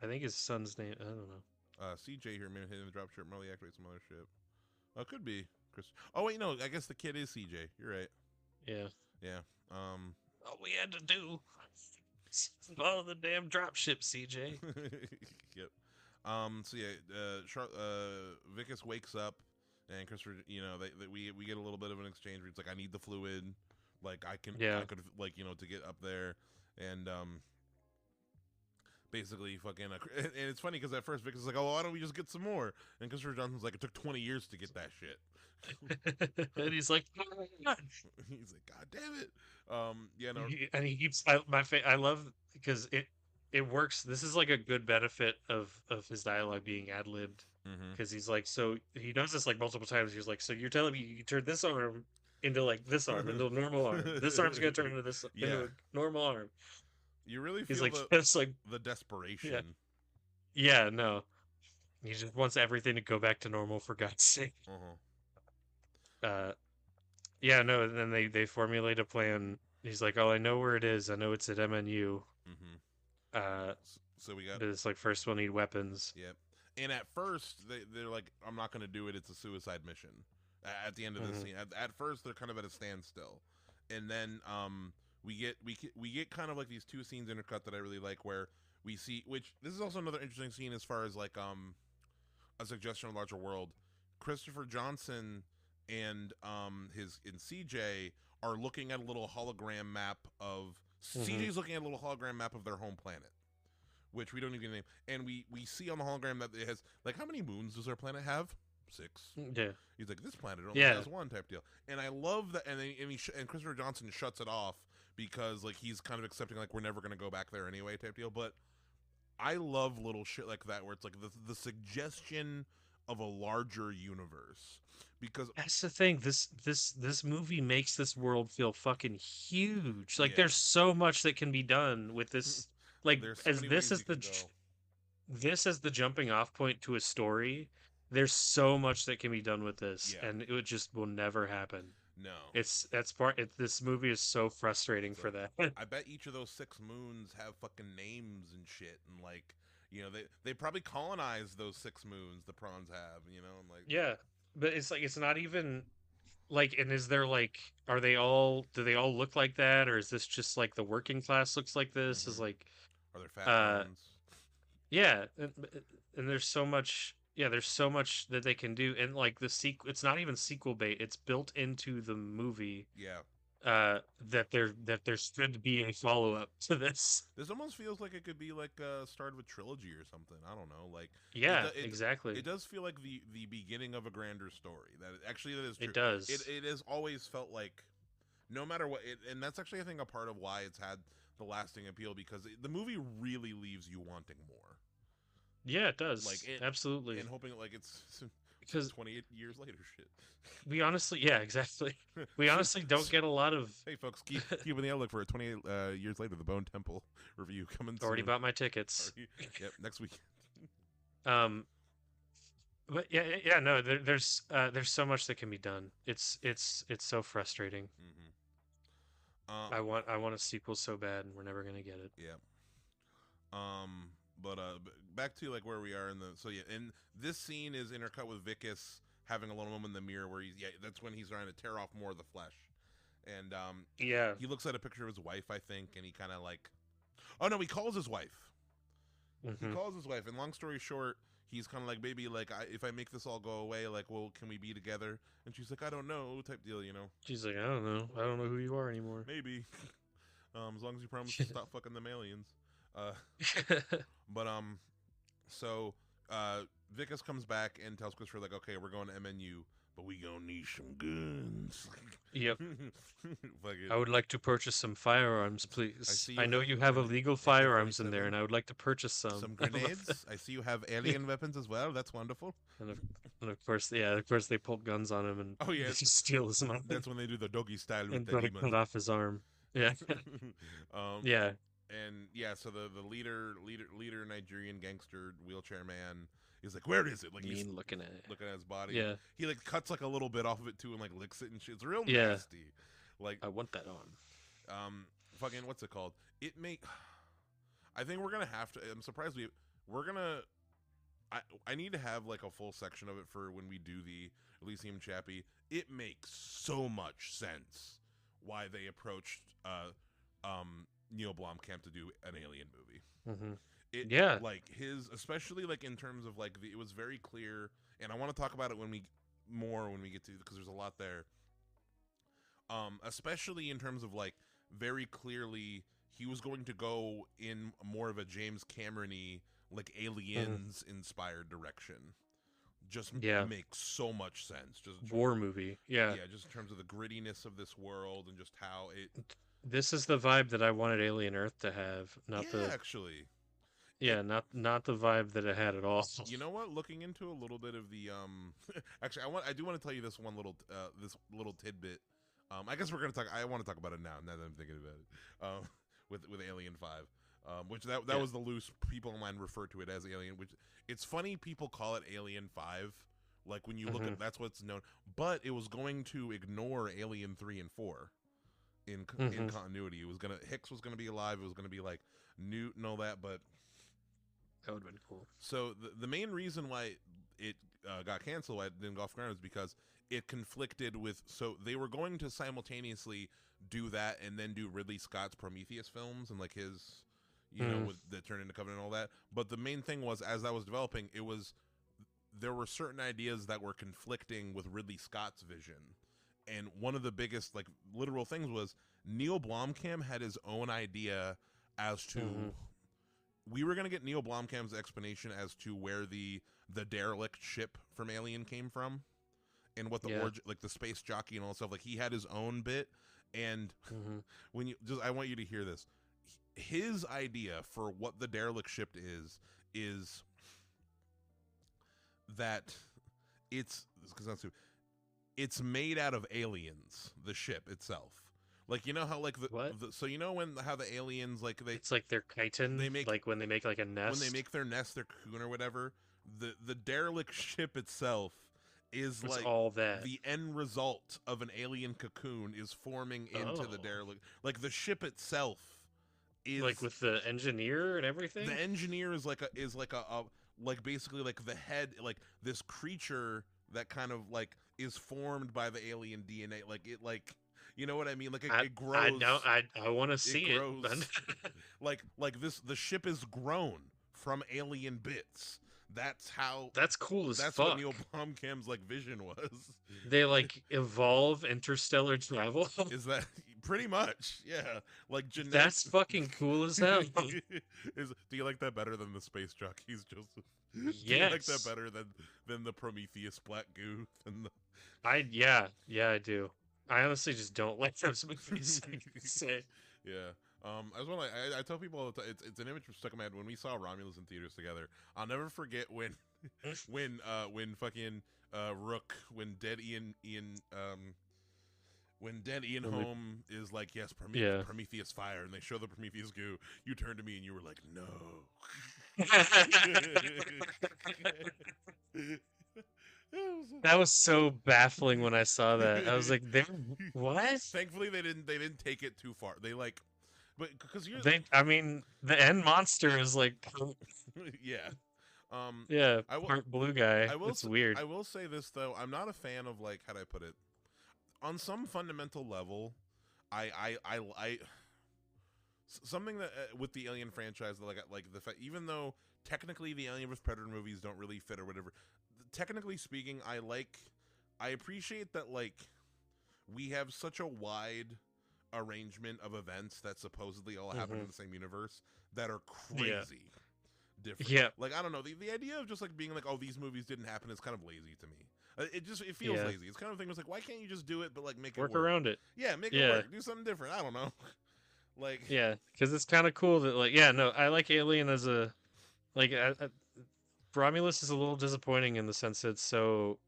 I think his son's name. I don't know. CJ here, man, hitting the drop ship, Marley activates some other ship. Oh, could be Chris. Oh wait, no, I guess the kid is CJ. You're right. Yeah. Yeah. All we had to do was follow the damn dropship, CJ. Yep. So yeah, Vicus wakes up, and Christopher, we get a little bit of an exchange where it's like, I need the fluid, like I could, like, to get up there, and basically fucking, and it's funny because at first Vicus is like, oh, why don't we just get some more? And Christopher Johnson's like, it took 20 years to get that shit. And he's like, oh my God. He's like, God damn it. Yeah, no. And he keeps I love because it works. This is like a good benefit of his dialogue being ad libbed, because he's like, so he does this like multiple times. He's like, so you're telling me you turn this arm into like this arm into a normal arm. This arm's gonna turn into this into a normal arm. You really He's feel like, it's like the desperation. Yeah, no. He just wants everything to go back to normal, for God's sake. Yeah, no, and then they formulate a plan. He's like, oh, I know where it is. I know it's at MNU. So we got this like, first we'll need weapons. Yep. And at first they're like, I'm not going to do it. It's a suicide mission. At the end of the scene, at first they're kind of at a standstill, and then we get kind of like these two scenes intercut that I really like, where we see, which this is also another interesting scene as far as like a suggestion of a larger world. Christopher Johnson and CJ are looking at a little hologram map of CJ's looking at a little hologram map of their home planet, which we don't even name, and we see on the hologram that it has, like, how many moons does our planet have? 6. Yeah. He's like, this planet only has 1 type deal, and I love that. And and Christopher Johnson shuts it off because like he's kind of accepting like we're never gonna go back there anyway type deal. But I love little shit like that where it's like the suggestion of a larger universe, because that's the thing. This movie makes this world feel fucking huge. Like, there's so much that can be done with this. Like, as this is this as the jumping off point to a story. There's so much that can be done with this, and it just will never happen. No, this movie is so frustrating for that. I bet each of those 6 moons have fucking names and shit, and like, they probably colonized those 6 moons the prawns have, and like, but it's like, it's not even like, and is there like, do they all look like that, or is this just like the working class looks like this? Is like, are there fat moons? Yeah, and there's so much. Yeah, there's so much that they can do, and like the sequel, it's not even sequel bait. It's built into the movie. Yeah. That there should be a follow up to this. This almost feels like it could be like a start of a trilogy or something. I don't know. Like, exactly. It does feel like the beginning of a grander story. That is true. It does. It has always felt like, no matter what, and that's actually, I think, a part of why it's had the lasting appeal, because the movie really leaves you wanting more. Yeah, it does. Like, absolutely. And hoping like it's because 28 years later, shit. We honestly, exactly. We honestly don't get a lot of. Hey, folks, keep in the outlook for a 28 years later, the Bone Temple review coming soon. Already bought my tickets. Yep, next week. But no. There's so much that can be done. It's so frustrating. I want a sequel so bad, and we're never gonna get it. Yeah. But back to like where we are and this scene is intercut with Vicus having a little moment in the mirror where that's when he's trying to tear off more of the flesh, and he looks at a picture of his wife, I think, and he kind of like, oh no, he calls his wife. He calls his wife, and long story short, he's kind of like, baby, like, if I make this all go away, like, well, can we be together? And she's like, I don't know, type deal, She's like, I don't know who you are anymore. Maybe. As long as you promise to stop fucking them aliens. But so Vicus comes back and tells Christopher, like, okay, we're going to MNU, but we gonna need some guns. Yep. I would like to purchase some firearms, please. I know you have illegal firearms in there, and I would like to purchase some. Some grenades. I see you have alien weapons as well. That's wonderful. And of course, they pulled guns on him and just steal his money. That's when they do the doggy style with and the demon. cut off his arm. Yeah. And so the leader Nigerian gangster wheelchair man is like, where is it? Like, he's looking at his body. Yeah. He like cuts like a little bit off of it too and like licks it and shit. It's real nasty. Like, I want that on. Um, fucking what's it called? It make. I think we're gonna have to. I'm surprised we're gonna. I I need to have like a full section of it for when we do the Elysium Chappie. It makes so much sense why they approached Neil Blomkamp to do an Alien movie. Hmm. It Yeah. like his, especially like in terms of like it was very clear, and I want to talk about it when we get to, because there's a lot there. Especially in terms of like very clearly he was going to go in more of a James Cameron-y, like Hmm. Aliens inspired direction. Just Yeah. makes so much sense. Just War movie. Yeah. yeah, just in terms of the grittiness of this world and just how it. This is the vibe that I wanted Alien Earth to have, not Yeah, the actually, it. yeah, not the vibe that it had at all. You know what? Looking into a little bit of the actually, I do want to tell you this little tidbit. I guess we're gonna talk. I want to talk about it now. Now that I'm thinking about it, with Alien 5, which that Yeah. was the loose people online refer to it as Alien. Which it's funny people call it Alien 5. Like when you look Hmm. at that's what's known, but it was going to ignore Alien 3 and 4 in Hmm. continuity. It was gonna Hicks was gonna be alive. It was gonna be like Newt and all that, but That would have been cool. so the main reason why it got canceled, why it didn't go off ground, is because it conflicted with. So they were going to simultaneously do that and then do Ridley Scott's Prometheus films and like his, Mm. that turned into Covenant and all that. But the main thing was, as that was developing, there were certain ideas that were conflicting with Ridley Scott's vision. And one of the biggest, like, literal things was Neil Blomkamp had his own idea as to Hmm. we were going to get Neil Blomkamp's explanation as to where the derelict ship from Alien came from and what the Yeah. origin, like the space jockey and all that stuff. Like he had his own bit, and Hmm. when I want you to hear this. His idea for what the derelict ship is that it's made out of aliens. The ship itself, like how like What? so when how the aliens like It's like their chitin, they make like when they make like a when they nest. make their nest, their cocoon or whatever, the derelict ship itself is It's like all that. the end result of an alien cocoon is forming into the Oh. derelict. Like the ship itself Like is with the engineer and everything? the engineer is a like basically like the head, like this creature that kind of like is formed by the alien DNA. Like it like you know what I mean? Like I it I grows. don't I want to It see it. grows like this. The ship is grown from alien bits. That's how. That's cool as That's what fuck. Neil Blomkamp's like vision was. They like evolve interstellar travel. Is that pretty much? Yeah, like genetic. That's fucking cool as hell. Do you like that better than the space jockeys, Joseph? Do you like that Yes. better than the Prometheus black goo? Than the... Yeah, I do. I honestly just don't like those movies. I can say. Yeah. I was wondering, I tell people all the time, it's an image stuck in my head when we saw Romulus in theaters together. I'll never forget when fucking Rook when dead Ian When we- Holm is like, yes, Yeah. Prometheus fire, and they show the Prometheus goo, you turned to me and you were like, no. That was so baffling when I saw that. I was like, "They what?" Thankfully, they didn't take it too far. They like, but because you're I mean, the end monster is like, yeah. yeah, I will. part blue guy. I will. It's weird. I will say this though. I'm not a fan of like how do I put it. On some fundamental level, I something that with the Alien franchise, like the fact, even though technically the Alien vs Predator movies don't really fit or whatever, technically speaking, I appreciate that like we have such a wide arrangement of events that supposedly all happen in Mhm. the same universe that are Yeah. crazy different. Yeah. Like I don't know, the idea of just like being like, oh, these movies didn't happen is kind of lazy to me. It feels Yeah. lazy. It's kind of thing. It's like, why can't you just do it, but like make Work it work? around it. Yeah, make it Yeah. work. Do something different. I don't know. Like, Yeah, because it's kind of cool that like, yeah, no, I like Alien as a like. Romulus is a little disappointing in the sense it's so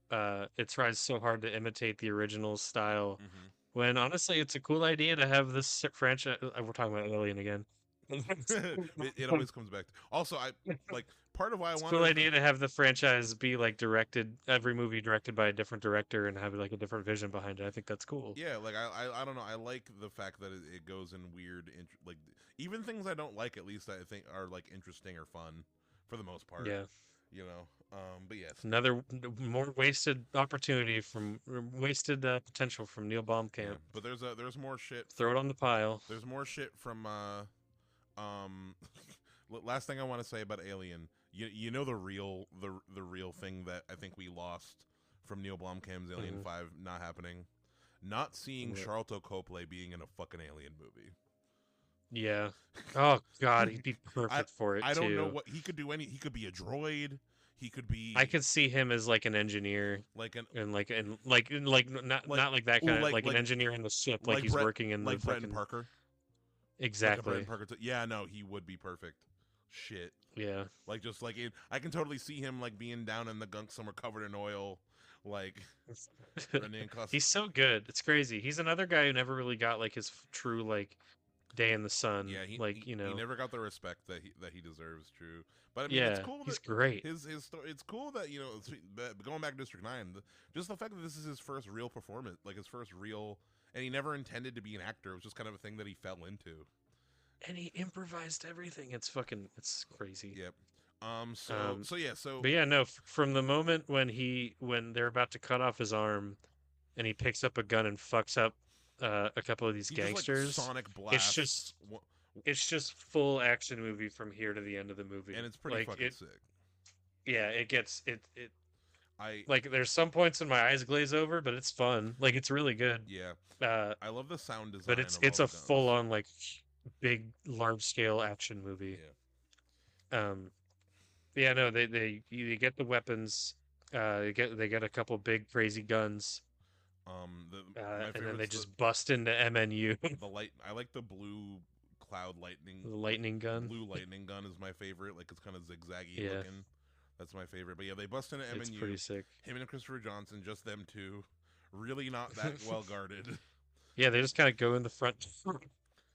it tries so hard to imitate the original style. mhm. When honestly, it's a cool idea to have this franchise. We're talking about Alien again. It always comes back. Also, I like part of why I It's a wanted cool idea to have the franchise be like directed, every movie directed by a different director and have like a different vision behind it. I think that's cool. Yeah, like I don't know. I like the fact that it goes in weird, like even things I don't like. At least I think are like interesting or fun, for the most part. Yeah. You know. But yes. Another more wasted opportunity from wasted potential from Neil Yeah. Blomkamp. But there's more shit. Throw it on the pile. There's more shit from um. Last thing I want to say about Alien. You know the real thing that I think we lost from Neil Blomkamp's Alien 5 not happening. Not seeing Charlton Copley being in a fucking Alien movie. Yeah. Oh God, he'd be perfect for it I too. don't know what he could do. He could be a droid. He could be. I could see him as like an engineer, like an and not like that kind of like an engineer in the ship, like he's Brett, working in like the Bretton fucking Parker. exactly. Like Parker. Yeah, no, he would be perfect. Shit. Yeah. Like just like I can totally see him like being down in the gunk somewhere covered in oil, like. He's so good. It's crazy. He's another guy who never really got like his true like day in the sun. Yeah, he never got the respect that he deserves. True, but I mean, yeah, it's cool. He's great. His story. It's cool that going back to District 9, just the fact that this is his first real performance, like his first real, and he never intended to be an actor. It was just kind of a thing that he fell into. And he improvised everything. It's crazy. Yep. But yeah, no. From the moment when they're about to cut off his arm, and he picks up a gun and fucks up a couple of these gangsters, just, like, sonic blasts. It's just full action movie from here to the end of the movie, and it's pretty fucking sick. Yeah, it gets it. Like there's some points when my eyes glaze over, but it's fun. Like it's really good. Yeah. I love the sound design. But it's a full on like big large scale action movie. Yeah. Yeah, no, they get the weapons. They get a couple big crazy guns. And then they just bust into MNU. I like the blue cloud lightning. The lightning gun. Blue lightning gun is my favorite. Like it's kind of zigzaggy looking. That's my favorite. But yeah, they bust into MNU. It's pretty sick. Him and Christopher Johnson, just them two, really not that well guarded. Yeah, they just kind of go in the front.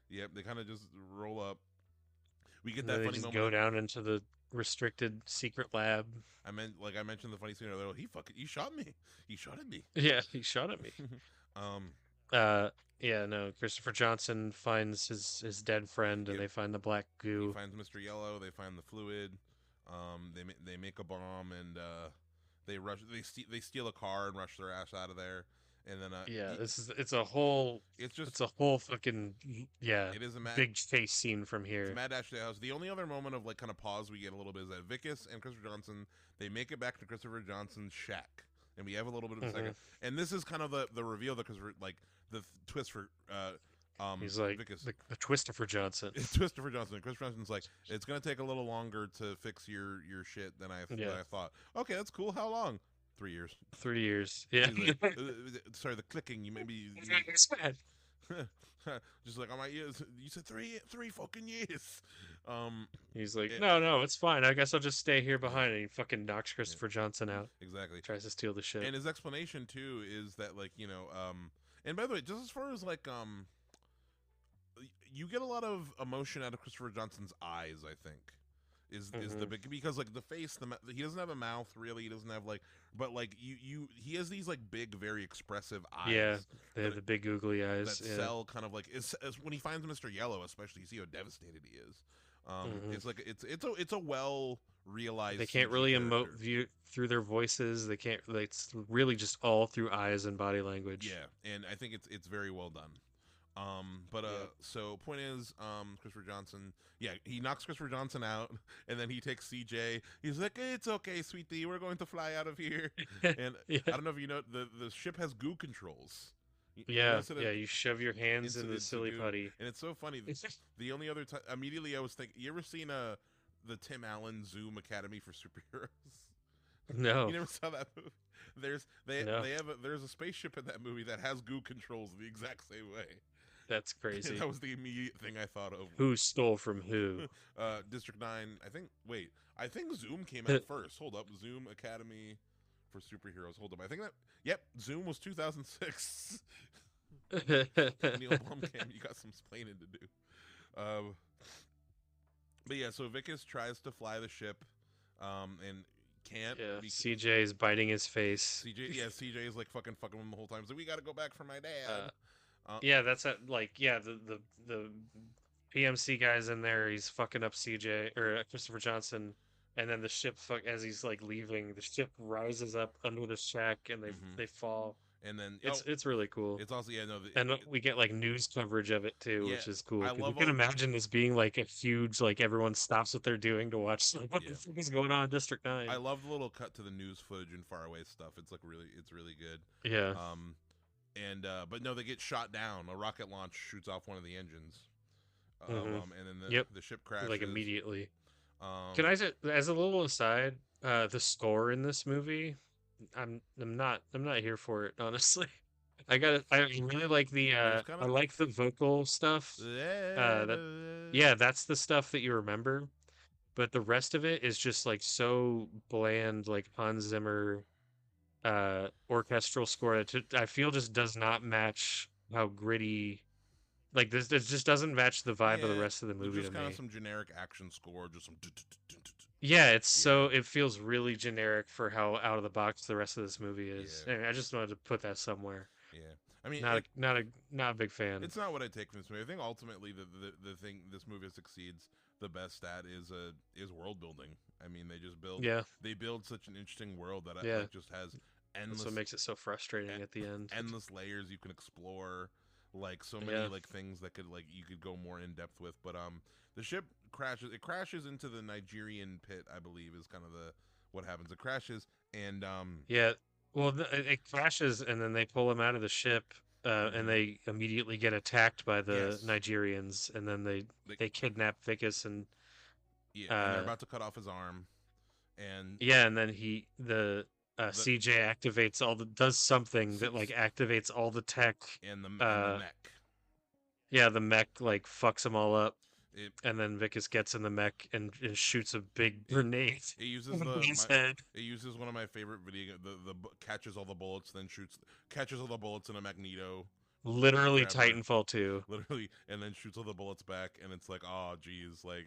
Yep, they kind of just roll up. We get that funny just moment. Go down into the restricted secret lab. I mentioned the funny scene earlier. He shot me. He shot at me. Yeah, he shot at me. Yeah, no. Christopher Johnson finds his dead friend, and they find the black goo. He finds Mr. Yellow. They find the fluid. They make a bomb, and they steal a car and rush their ass out of there. And then it's a whole fucking it is a big chase scene from here. It's Mad Dash to the house. The only other moment of like kind of pause we get a little bit is that Vickus and Christopher Johnson, they make it back to Christopher Johnson's shack, and we have a little bit of a second. And this is kind of the reveal that because like the twist for he's like Vickus. The twister for Johnson. Twister for Johnson. Christopher Johnson's like, it's gonna take a little longer to fix your shit than I thought. Okay, that's cool. How long? 3 years. 3 years. Yeah. Like, sorry, the clicking. You maybe. Just like on my ears. You said three fucking years. He's like, no, it's fine. I guess I'll just stay here behind. And he fucking knocks Christopher Johnson out. Exactly. Tries to steal the shit. And his explanation too is that like and by the way, just as far as like you get a lot of emotion out of Christopher Johnson's eyes. I think. Is the big because like the face he doesn't have a mouth really, he doesn't have like, but like he has these like big very expressive eyes. Yeah, they have the big googly eyes that sell kind of like is when he finds Mr. Yellow especially, you see how devastated he is. It's like it's a well realized. They can't really emote through their voices. They can't. It's really just all through eyes and body language. Yeah, and I think it's very well done. So point is, Christopher Johnson, he knocks Christopher Johnson out, and then he takes CJ. He's like, "It's okay, sweetie, we're going to fly out of here." And I don't know if you know, the ship has goo controls. You shove your hands in the silly putty. And it's so funny. The only other time, immediately I was thinking, you ever seen the Tim Allen Zoom Academy for Superheroes? No. You never saw that movie? There's a spaceship in that movie that has goo controls the exact same way. That's crazy. That was the immediate thing I thought of. Who stole from who? District 9. I think Zoom came out first. Hold up. Zoom Academy for Superheroes. Hold up. I think Zoom was 2006. Neil Blomkamp, you got some explaining to do. But yeah, so Vicus tries to fly the ship, and can't. Yeah, CJ is biting his face. CJ is like fucking him the whole time. So we got to go back for my dad. Yeah, that's like the PMC guy's in there. He's fucking up CJ or Christopher Johnson, and then the ship as he's like leaving, the ship rises up under the shack, and they fall. And then it's really cool. It's also and we get like news coverage of it too, which is cool. I Because you love can imagine this being like a huge, like everyone stops what they're doing to watch what the fuck is going on in District 9. I love the little cut to the news footage and faraway stuff. It's like it's really good. Yeah. But no, they get shot down. A rocket launch shoots off one of the engines. And then the ship crashes like immediately. Can I say, as a little aside, the score in this movie, I'm not here for it, honestly. I really like the I like the vocal stuff. That's the stuff that you remember, but the rest of it is just like so bland, like Hans Zimmer orchestral score that I feel just does not match how gritty. Like this just doesn't match the vibe of the rest of the movie just to kind me. of some generic action score, just some. Yeah, it feels really generic for how out of the box the rest of this movie is. Yeah. I just wanted to put that somewhere. Yeah, I mean, not a big fan. It's not what I take from this movie. I think ultimately the thing this movie succeeds the best at is world building. I mean, they just build. Yeah. They build such an interesting world that just has endless. That's what makes it so frustrating at the end. Endless layers you can explore. Like so many like things that you could go more in depth with, but the ship crashes. It crashes into the Nigerian pit, I believe, is kind of what happens. It crashes and yeah. Well, it crashes and then they pull him out of the ship, and they immediately get attacked by the Nigerians, and then they kidnap Vicus and and they're about to cut off his arm, and and then CJ activates does something that like activates all the tech and the mech. Yeah, the mech like fucks them all up, and then Vicus gets in the mech and shoots a big grenade. It uses his head. It uses one of my favorite video. The catches all the bullets, then catches all the bullets in a Magneto. Literally Titanfall 2. Literally, and then shoots all the bullets back, and it's like, oh, geez, like.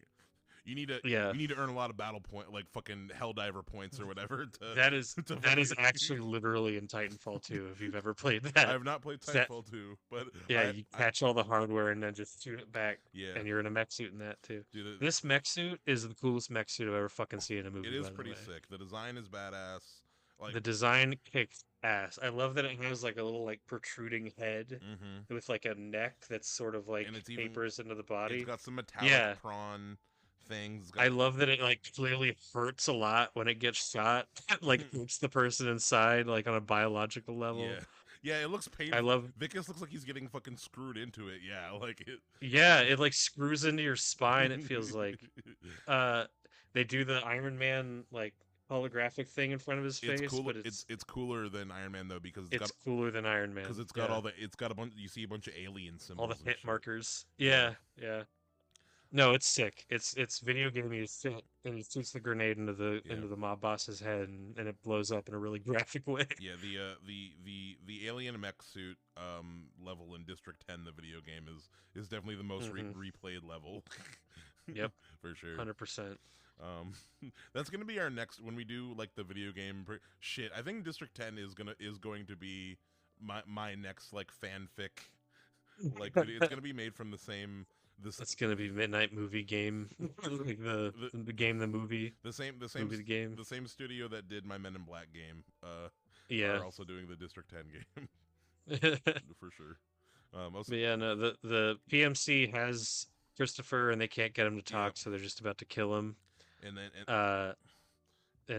You need to earn a lot of battle like fucking Helldiver points or whatever. That is actually literally in Titanfall 2 if you've ever played that. I have not played Titanfall 2, but you catch all the hardware and then just shoot it back. Yeah, and you're in a mech suit in that too. Dude, this mech suit is the coolest mech suit I've ever fucking seen in a movie. It is pretty sick. The design is badass. Like the design kicks ass. I love that it has like a little like protruding head with like a neck that's sort of like tapers into the body. It's got some metallic prawn things. I love that it like clearly hurts a lot when it gets shot. Like hurts the person inside, like on a biological level. Yeah, it looks painful. I love Vicus looks like he's getting fucking screwed into it. Yeah, like it. Yeah, it like screws into your spine. It feels like. They do the Iron Man like holographic thing in front of his face, but it's cooler than Iron Man though because it's cooler than Iron Man because it's got a bunch. You see a bunch of alien symbols. All the hit markers. Yeah. No, it's sick. It's video gamey as shit, and he shoots the grenade into the mob boss's head, and it blows up in a really graphic way. Yeah, the alien mech suit level in District 10, the video game, is definitely the most replayed level. Yep, for sure, 100%. That's gonna be our next when we do like the video game shit. I think District 10 is going to be my next like fanfic. Like it's gonna be made from the same. It's gonna be Midnight Movie Game, like the game, the movie, the same movie, the game, the same studio that did my Men in Black game. Are also doing the District 10 game, for sure. But yeah, no, the PMC has Christopher, and they can't get him to talk, so they're just about to kill him. And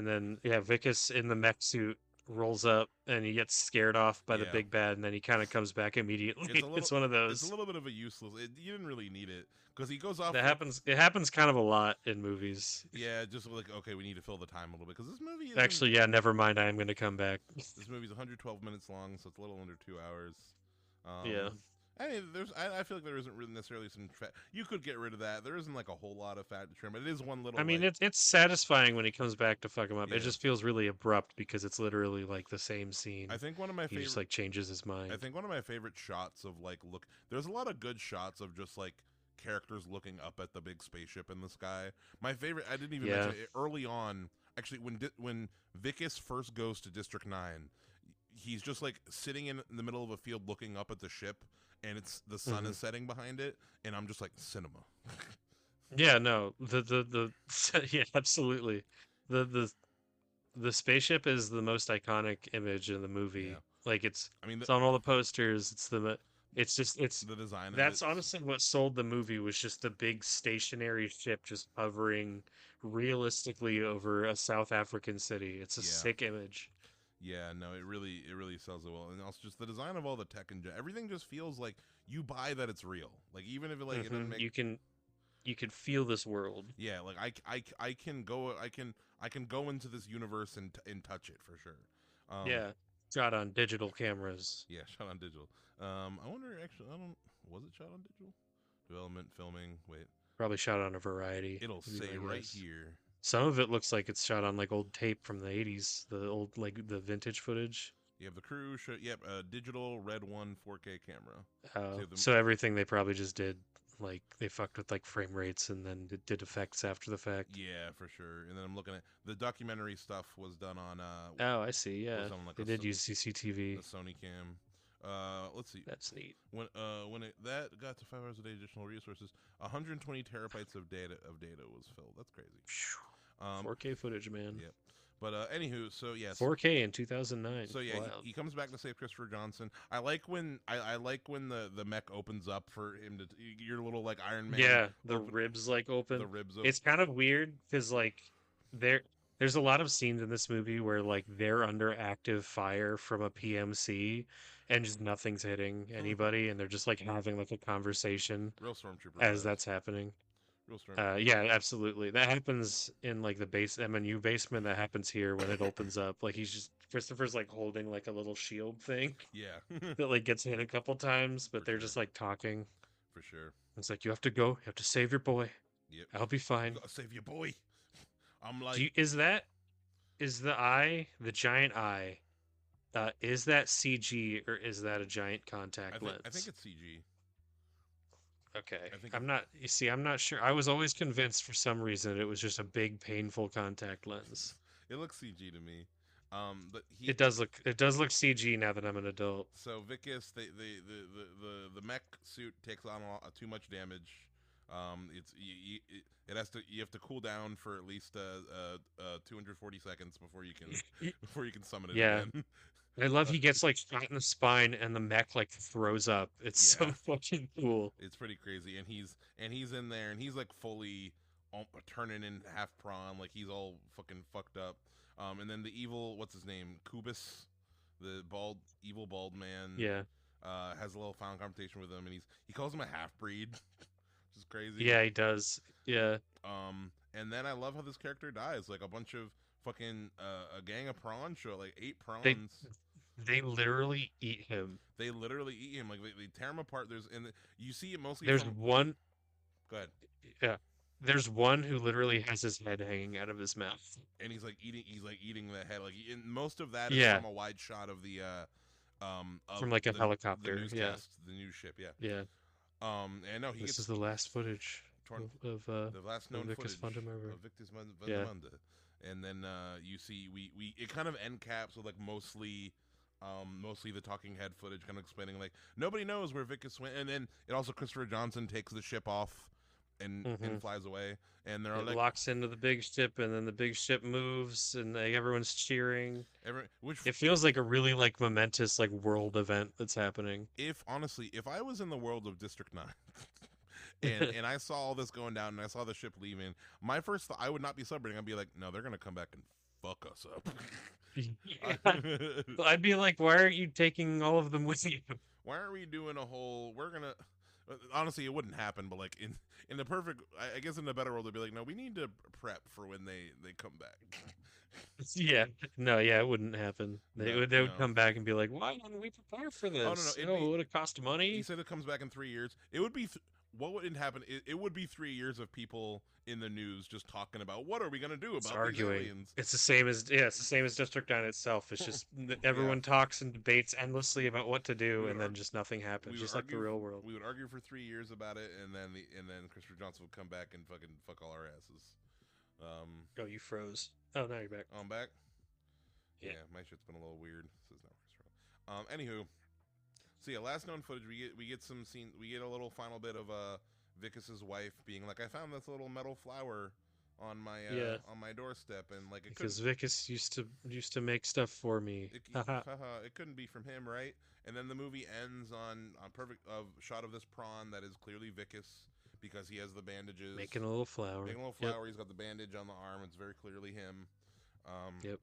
then Vicus in the mech suit rolls up and he gets scared off by the big bad, and then he kind of comes back immediately. It's one of those. It's a little bit of a useless. You didn't really need it because he goes off. It happens kind of a lot in movies. Yeah, just like okay, we need to fill the time a little bit because this movie. Actually, never mind. I am going to come back. This movie's 112 minutes long, so it's a little under 2 hours. Yeah. I mean, I feel like there isn't really necessarily some fat. You could get rid of that. There isn't like a whole lot of fat to trim, but it is one little. I mean, it's sasatisfying when he comes back to fuck him up. Yeah. It just feels really abrupt because it's literally like the same scene. I think one of my he just like changes his mind. I think one of my favorite shots of like there's a lot of good shots of just like characters looking up at the big spaceship in the sky. My favorite, I didn't even Yeah. mention it early on. Actually, when Vicus first goes to District 9, he's just like sitting in the middle of a field looking up at the ship, and it's the sun is setting behind it, and I'm just like, cinema. Yeah, no. The yeah, absolutely. The the spaceship is the most iconic image in the Yeah. movie. Like I mean, it's on all the posters. It's just it's the design of it. that's honestly what sold the movie was just the big stationary ship just hovering realistically over a South African city. It's a Yeah. sick image. Yeah, no, it really sells it well, and also just the design of all the tech and everything just feels like you buy that it's real. Like even if it doesn't make, You can feel this world. yeah, like I can go I can go into this universe and touch it for sure. Yeah. Shot on digital cameras. Yeah, shot on digital. I wonder actually, I don't, was it shot on digital? Development, filming. Wait, Probably shot on a variety. it'll would be say my right guess. here. Some of it looks like it's shot on like old tape from the 80s, the old like the vintage footage. You have the crew. Yep, digital Red 1 4K camera. So everything they probably just did, like they fucked with like frame rates and then did effects after the fact. Yeah, for sure. And then I'm looking at the documentary stuff was done on. Oh, I see. Yeah, was on like they did use CCTV. the Sony Cam. Let's see. That's neat. When that got to 5 hours a day additional resources, 120 terabytes of data was filled. That's crazy. 4K footage, man. Yep. But anywho, so yes. 4K in 2009. So yeah, he comes back to save Christopher Johnson. I like when the mech opens up for him to your little like Iron Man. Yeah, the ribs like open. The ribs open. It's kind of weird because like there's a lot of scenes in this movie where like they're under active fire from a PMC and just nothing's hitting anybody and they're just like having like a conversation Real stormtrooper as vibes. that's happening. Real stormtrooper. Yeah, absolutely. That happens in like the base MNU basement. That happens here when it opens up. Like Christopher's like holding like a little shield thing Yeah. that like gets hit a couple times, but For they're sure. just like talking. For sure. It's like you have to go. You have to save your boy. Yep. I'll be fine. Gotta save your boy. I'm like. Is the eye, the giant eye? Is that CG or is that a giant contact lens? I think it's CG. Okay. I think I'm not. You see, I'm not sure. I was always convinced for some reason it was just a big, painful contact lens. It looks CG to me. But It does look CG now that I'm an adult. So Vicus, the mech suit takes on too much damage. You have to cool down for at least 240 seconds before you can summon it again. I love he gets like shot in the spine and the mech like throws up. It's so fucking cool. It's pretty crazy, and he's in there and he's like fully turning in half prawn, like he's all fucking fucked up. And then the evil, what's his name, Kubus, the evil bald man, has a little final confrontation with him, and he calls him a half breed, which is crazy. Yeah, he does. Yeah. And then I love how this character dies, like a bunch of fucking a gang of prawns show, like 8 prawns. They literally eat him. They literally eat him. Like they tear him apart. You see it mostly. There's one. Go ahead. Yeah. There's one who literally has his head hanging out of his mouth. And he's like eating the head. Like most of that is from a wide shot of the from like a helicopter. The news ship. Yeah. Yeah. And no, this is the last footage of the last known Vicus footage Fundamenta. of Vicus Fundamenta. And then you see it kind of end caps with like mostly the talking head footage, kind of explaining like nobody knows where Vicus went, and then it also Christopher Johnson takes the ship off and flies away, and they're like locks into the big ship, and then the big ship moves, and like, everyone's cheering. It feels like a really like momentous like world event that's happening. If I was in the world of District 9. and I saw all this going down, and I saw the ship leaving. My first thought, I would not be celebrating. I'd be like, no, they're gonna come back and fuck us up. I'd be like, why aren't you taking all of them with you? Why aren't we doing a whole? We're gonna. Honestly, it wouldn't happen. But like in the perfect, I guess in the better world, they'd be like, no, we need to prep for when they come back. Yeah, no, yeah, it wouldn't happen. They would come back and be like, why didn't we prepare for this? Oh no, it would have cost money. He said it comes back in 3 years. It would be what would happen? It would be 3 years of people in the news just talking about what are we gonna do It's about these arguing. aliens. It's the same as it's the same as District 9 itself. It's just Yeah, everyone talks and debates endlessly about what to do, we would and then just nothing happens, we would just like the argue real world. we would argue for 3 years about it, and then Christopher Johnson would come back and fucking fuck all our asses. Oh, you froze. Oh, now you're back. I'm back. Yeah. Yeah, my shit's been a little weird. Says now anywho, so yeah, last known footage we get some scene, we get a little final bit of Vickus's wife being like, I found this little metal flower on my on my doorstep, and like it Because Vickus used to make stuff for me. it couldn't be from him, right? And then the movie ends on perfect shot of this prawn that is clearly Vickus because he has the bandages, Making a little flower. making a little flower. He's got the bandage on the arm. It's very clearly him. Yep.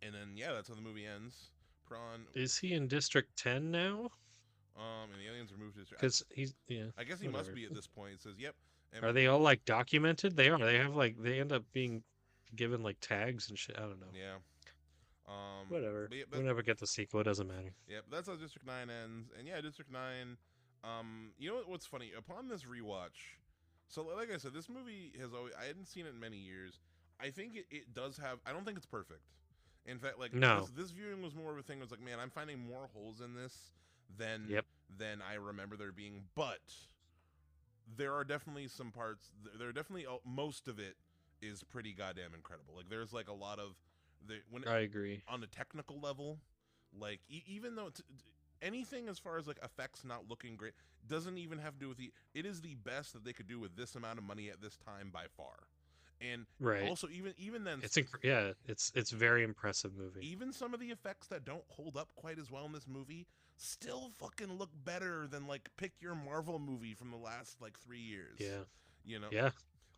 And then yeah, that's how the movie ends. Prawn. Is he in District 10 now? And the aliens are moved to. Because he's I guess he must be at this point. It says, "Yep." And Are they all like documented? They are. They have like they end up being given like tags and shit. I don't know. Yeah. Whatever. But yeah, We'll never get the sequel. It doesn't matter. Yep, that's how District 9 ends. And yeah, District 9. You know what's funny? Upon this rewatch, so like I said, this movie has always. I hadn't seen it in many years. I think it does have. I don't think it's perfect. In fact, like No. this viewing was more of a thing. It was like, man, I'm finding more holes in this than than I remember there being. But there are definitely some parts. There are definitely most of it is pretty goddamn incredible. Like there's like a lot of I agree. on a technical level, like even though anything as far as like effects not looking great doesn't even have to do with it is the best that they could do with this amount of money at this time by far. And also even then it's very impressive movie. Even some of the effects that don't hold up quite as well in this movie still fucking look better than like pick your Marvel movie from the last like 3 years. Yeah. You know? Yeah.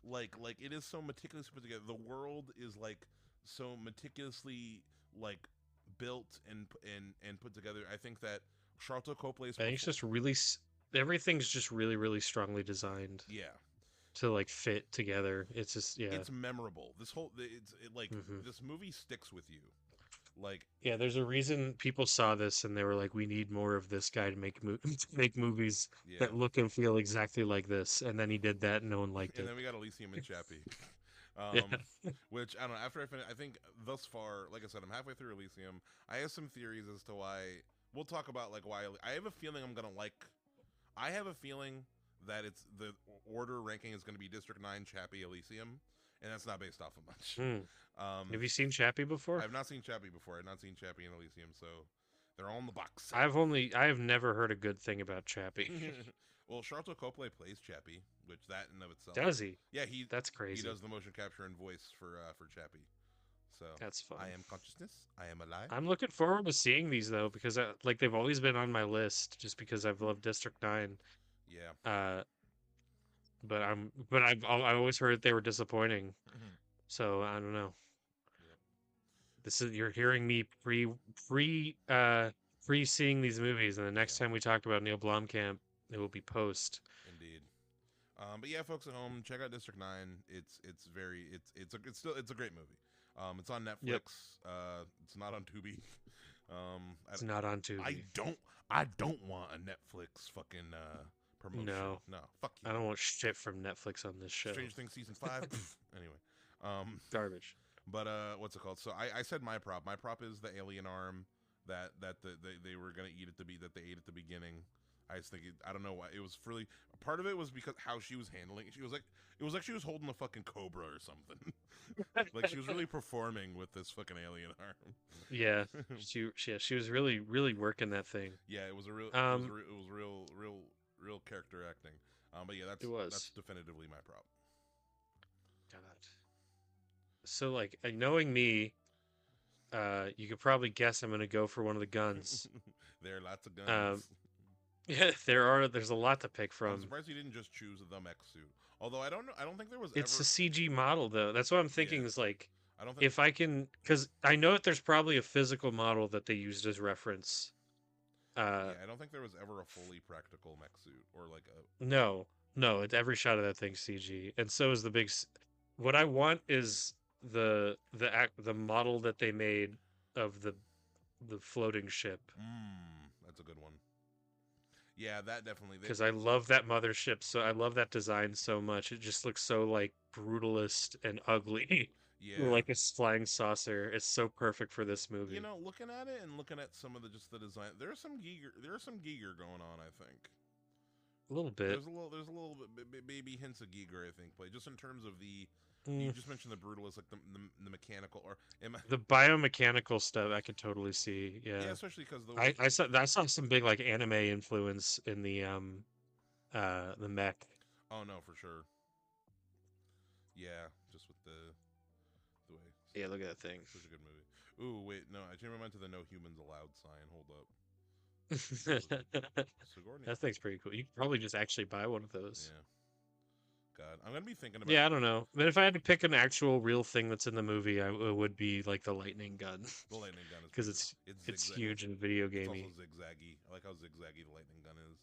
Like it is so meticulously put together. The world is like so meticulously like built and put together. I think that Charlton Coplay's I think it's just really everything's just really really strongly designed. Yeah. To like fit together. It's just it's memorable. This whole this movie sticks with you. Like there's a reason people saw this and they were like, we need more of this guy to make movies that look and feel exactly like this. And then he did that and no one liked it. And then we got Elysium and Chappie. Which I don't know. After I finish, I think thus far, like I said, I'm halfway through Elysium. I have some theories as to why. We'll talk about like why. I have a feeling I'm gonna like. I have a feeling that it's the order ranking is going to be District 9, Chappie, Elysium, and that's not based off of much. Have you seen Chappie before? I've not seen Chappie before. I've not seen Chappie and Elysium, so they're all in the box. I have never heard a good thing about Chappie. Well, Charlton Copley plays Chappie, which that in of itself. Does he? Yeah, That's crazy. He does the motion capture and voice for Chappie. So that's fun. I am consciousness. I am alive. I'm looking forward to seeing these though because like they've always been on my list just because I've loved District 9. Yeah. But I've always heard they were disappointing. So I don't know. Yep. This is you're hearing me pre seeing these movies, and the next time we talk about Neil Blomkamp, it will be post. Indeed. But yeah, folks at home, check out District 9. It's a great movie. It's on Netflix. Yep. It's not on Tubi. It's not on Tubi. I don't want a Netflix fucking promotion. No, fuck you. I don't want shit from Netflix on this show. Stranger Things season 5. Anyway, garbage. But what's it called? So I said my prop. My prop is the alien arm that they were gonna eat that they ate at the beginning. I was thinking, I don't know why it was really. Part of it was because how she was handling it. She was like, it was like she was holding a fucking cobra or something. Like she was really performing with this fucking alien arm. Yeah, she was really working that thing. Yeah, it was real character acting. But yeah, that's definitively my prop. God. So like knowing me, you could probably guess I'm gonna go for one of the guns. There are lots of guns. Yeah, there's a lot to pick from. I'm surprised you didn't just choose the mech suit. Although I don't know, I don't think there was. It's a CG model though. That's what I'm thinking. Is like, I don't think if I can, because I know that there's probably a physical model that they used as reference. I don't think there was ever a fully practical mech suit or like a. No. Every shot of that thing's CG, and so is the big. What I want is the model that they made of the floating ship. That's a good one. Yeah, that definitely. Because I love that mothership, so I love that design so much. It just looks so like brutalist and ugly, Yeah. like a flying saucer. It's so perfect for this You movie. know, looking at it and looking at some of the design, there's some Giger. There's some Giger going on. I think A little bit. there's a little bit baby hints of Giger. I think, but just in terms of the, you Mm, just mentioned the brutalist, like the mechanical, or am I, the biomechanical stuff I could totally see. yeah, Yeah. especially because the I saw some big like anime influence in the mech. oh no for sure, yeah, just with the way Yeah, look at that thing. such a good movie. Ooh wait, no, I changed my mind to the no humans allowed sign. Hold up, Sigourney. That thing's pretty cool. You could probably just actually buy one of those. Yeah, God, I'm gonna be thinking about Yeah, I don't know. But if I had to pick an actual real thing that's in the movie, it would be like the lightning gun the lightning gun. Is because pretty it's cool. it's Zigzag. huge and video It's also gamey. zigzaggy. I like how zigzaggy the lightning gun is.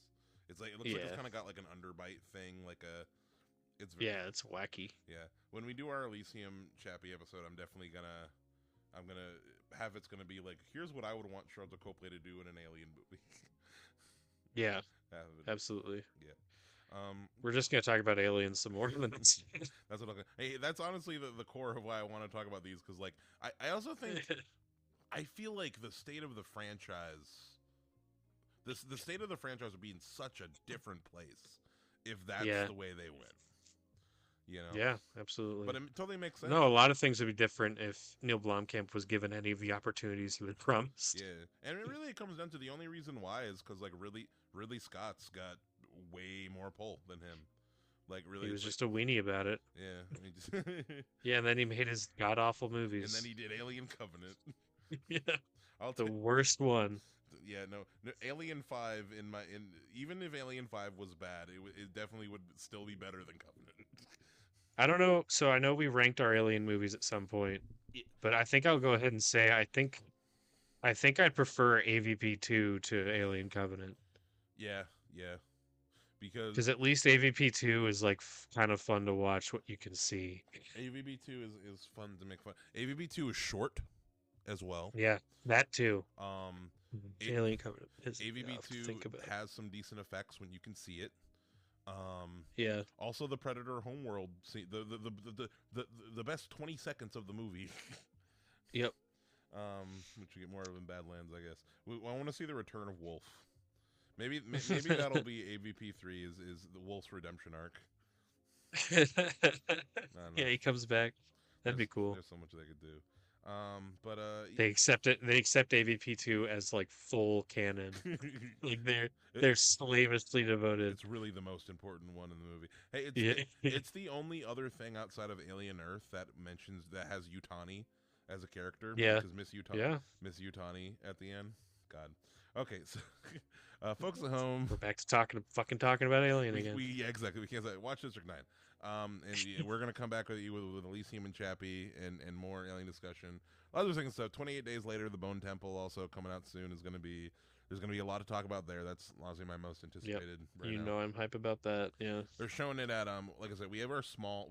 It's like it looks like it's Yeah, kind of got like an underbite thing, like a. It's yeah, it's wacky. yeah. When we do our Elysium Chappie episode, I'm definitely gonna. I'm gonna have it's gonna be like here's what I would want Charles Copley to do in an alien movie. Yeah, Have it- absolutely. yeah. Um, We're just gonna talk about aliens some more. That's that's what I'm. Hey, that's honestly the core of why I want to talk about these because like I also think I feel like the state of the franchise. The state of the franchise would be in such a different place if that's Yeah. the way they went. You know. Yeah, absolutely. But it totally makes sense. No, a lot of things would be different if Neil Blomkamp was given any of the opportunities he was promised. Yeah, and it really comes down to the only reason why is because like Ridley Scott's got way more pull than him. Like really, He was it's just a weenie about it. like, yeah. I mean, just Yeah, and then he made his god awful and movies. then he did Alien Covenant. Yeah, I'll the take. worst one. Yeah, no, Alien 5 even if Alien 5 was bad, it definitely would still be better than Covenant. I don't know. So I know we ranked our alien movies at some point, Yeah. but I think I'll go ahead and say I think I'd prefer AVP 2 to Alien Covenant Yeah, because because at least AVP 2 is like kind of fun to watch what you can see. AVB2 is fun to make fun. AVB2 is short as well. Yeah, that too. A- Alien Covenant is rough to AVB2 think about. has some decent effects when you can see it. Yeah, Also, the Predator homeworld, see the best 20 seconds of the movie. yep. Which you get more of in Badlands, I guess. I want to see the return of Wolf. Maybe that'll be AVP3 is the Wolf's redemption arc. I don't know. Yeah, he comes back. That'd be cool. There's so much they could do. But They accept it. They accept AVP 2 as like full canon. Like they're slavishly devoted. it's really the most important one in the movie. Hey, Yeah. it's the only other thing outside of Alien Earth that has Yutani as a character. Yeah. Because Yeah. Miss Yutani at the end. God. Okay, so folks at home, We're back to talking about Alien again. yeah, exactly. We can't say watch District 9. And we're gonna come back with you with Elysium and Chappie and more alien discussion. Other things stuff. 28 days later, the Bone Temple also coming out soon is there's gonna be a lot to talk about there. That's honestly my most anticipated. Right You now. know I'm hype about that. Yeah. They're showing it at like I said, we have a small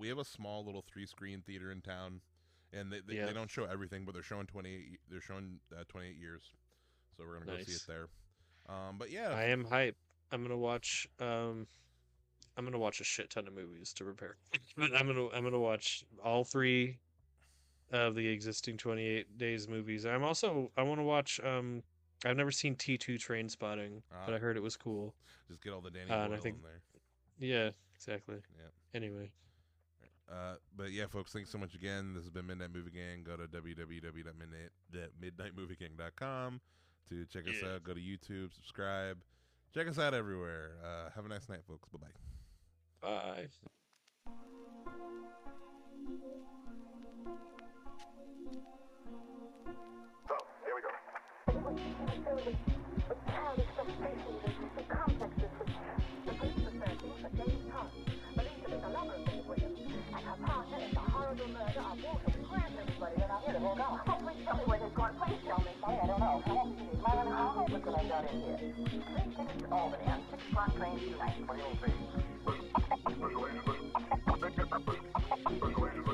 little 3-screen theater in town, and they don't show everything, but they're showing 28 years, so we're gonna go see Nice. it there. But yeah, I am hype. I'm gonna watch a shit ton of movies to prepare. I'm gonna watch all 3 of the existing 28 days movies. I want to watch I've never seen T2 Train Spotting, but I heard it was cool. just get all the Danny and Boyle I think- in there. Yeah, exactly. Yeah. Anyway, But yeah, folks, thanks so much again. This has been Midnight Movie Gang. Go to www.midnightmoviegang.com to check us out. Go to YouTube, subscribe. Check us out everywhere. Have a nice night, folks. Bye-bye. bye. So, here we go. What you can feel with childish frustrations and complexes which the police are searching for James Thomas, believed to be the lover of Miss Williams, and her partner in the horrible murder of Walter. We grant everybody that I'm here to hold on. Oh, please tell me where they're going. Please tell me. Sorry, I don't know. I won't see these. Man, how hopeless could I got in here? 3 tickets to Albany on 6 o'clock train tonight. What do you mean, Special agent. Special agent.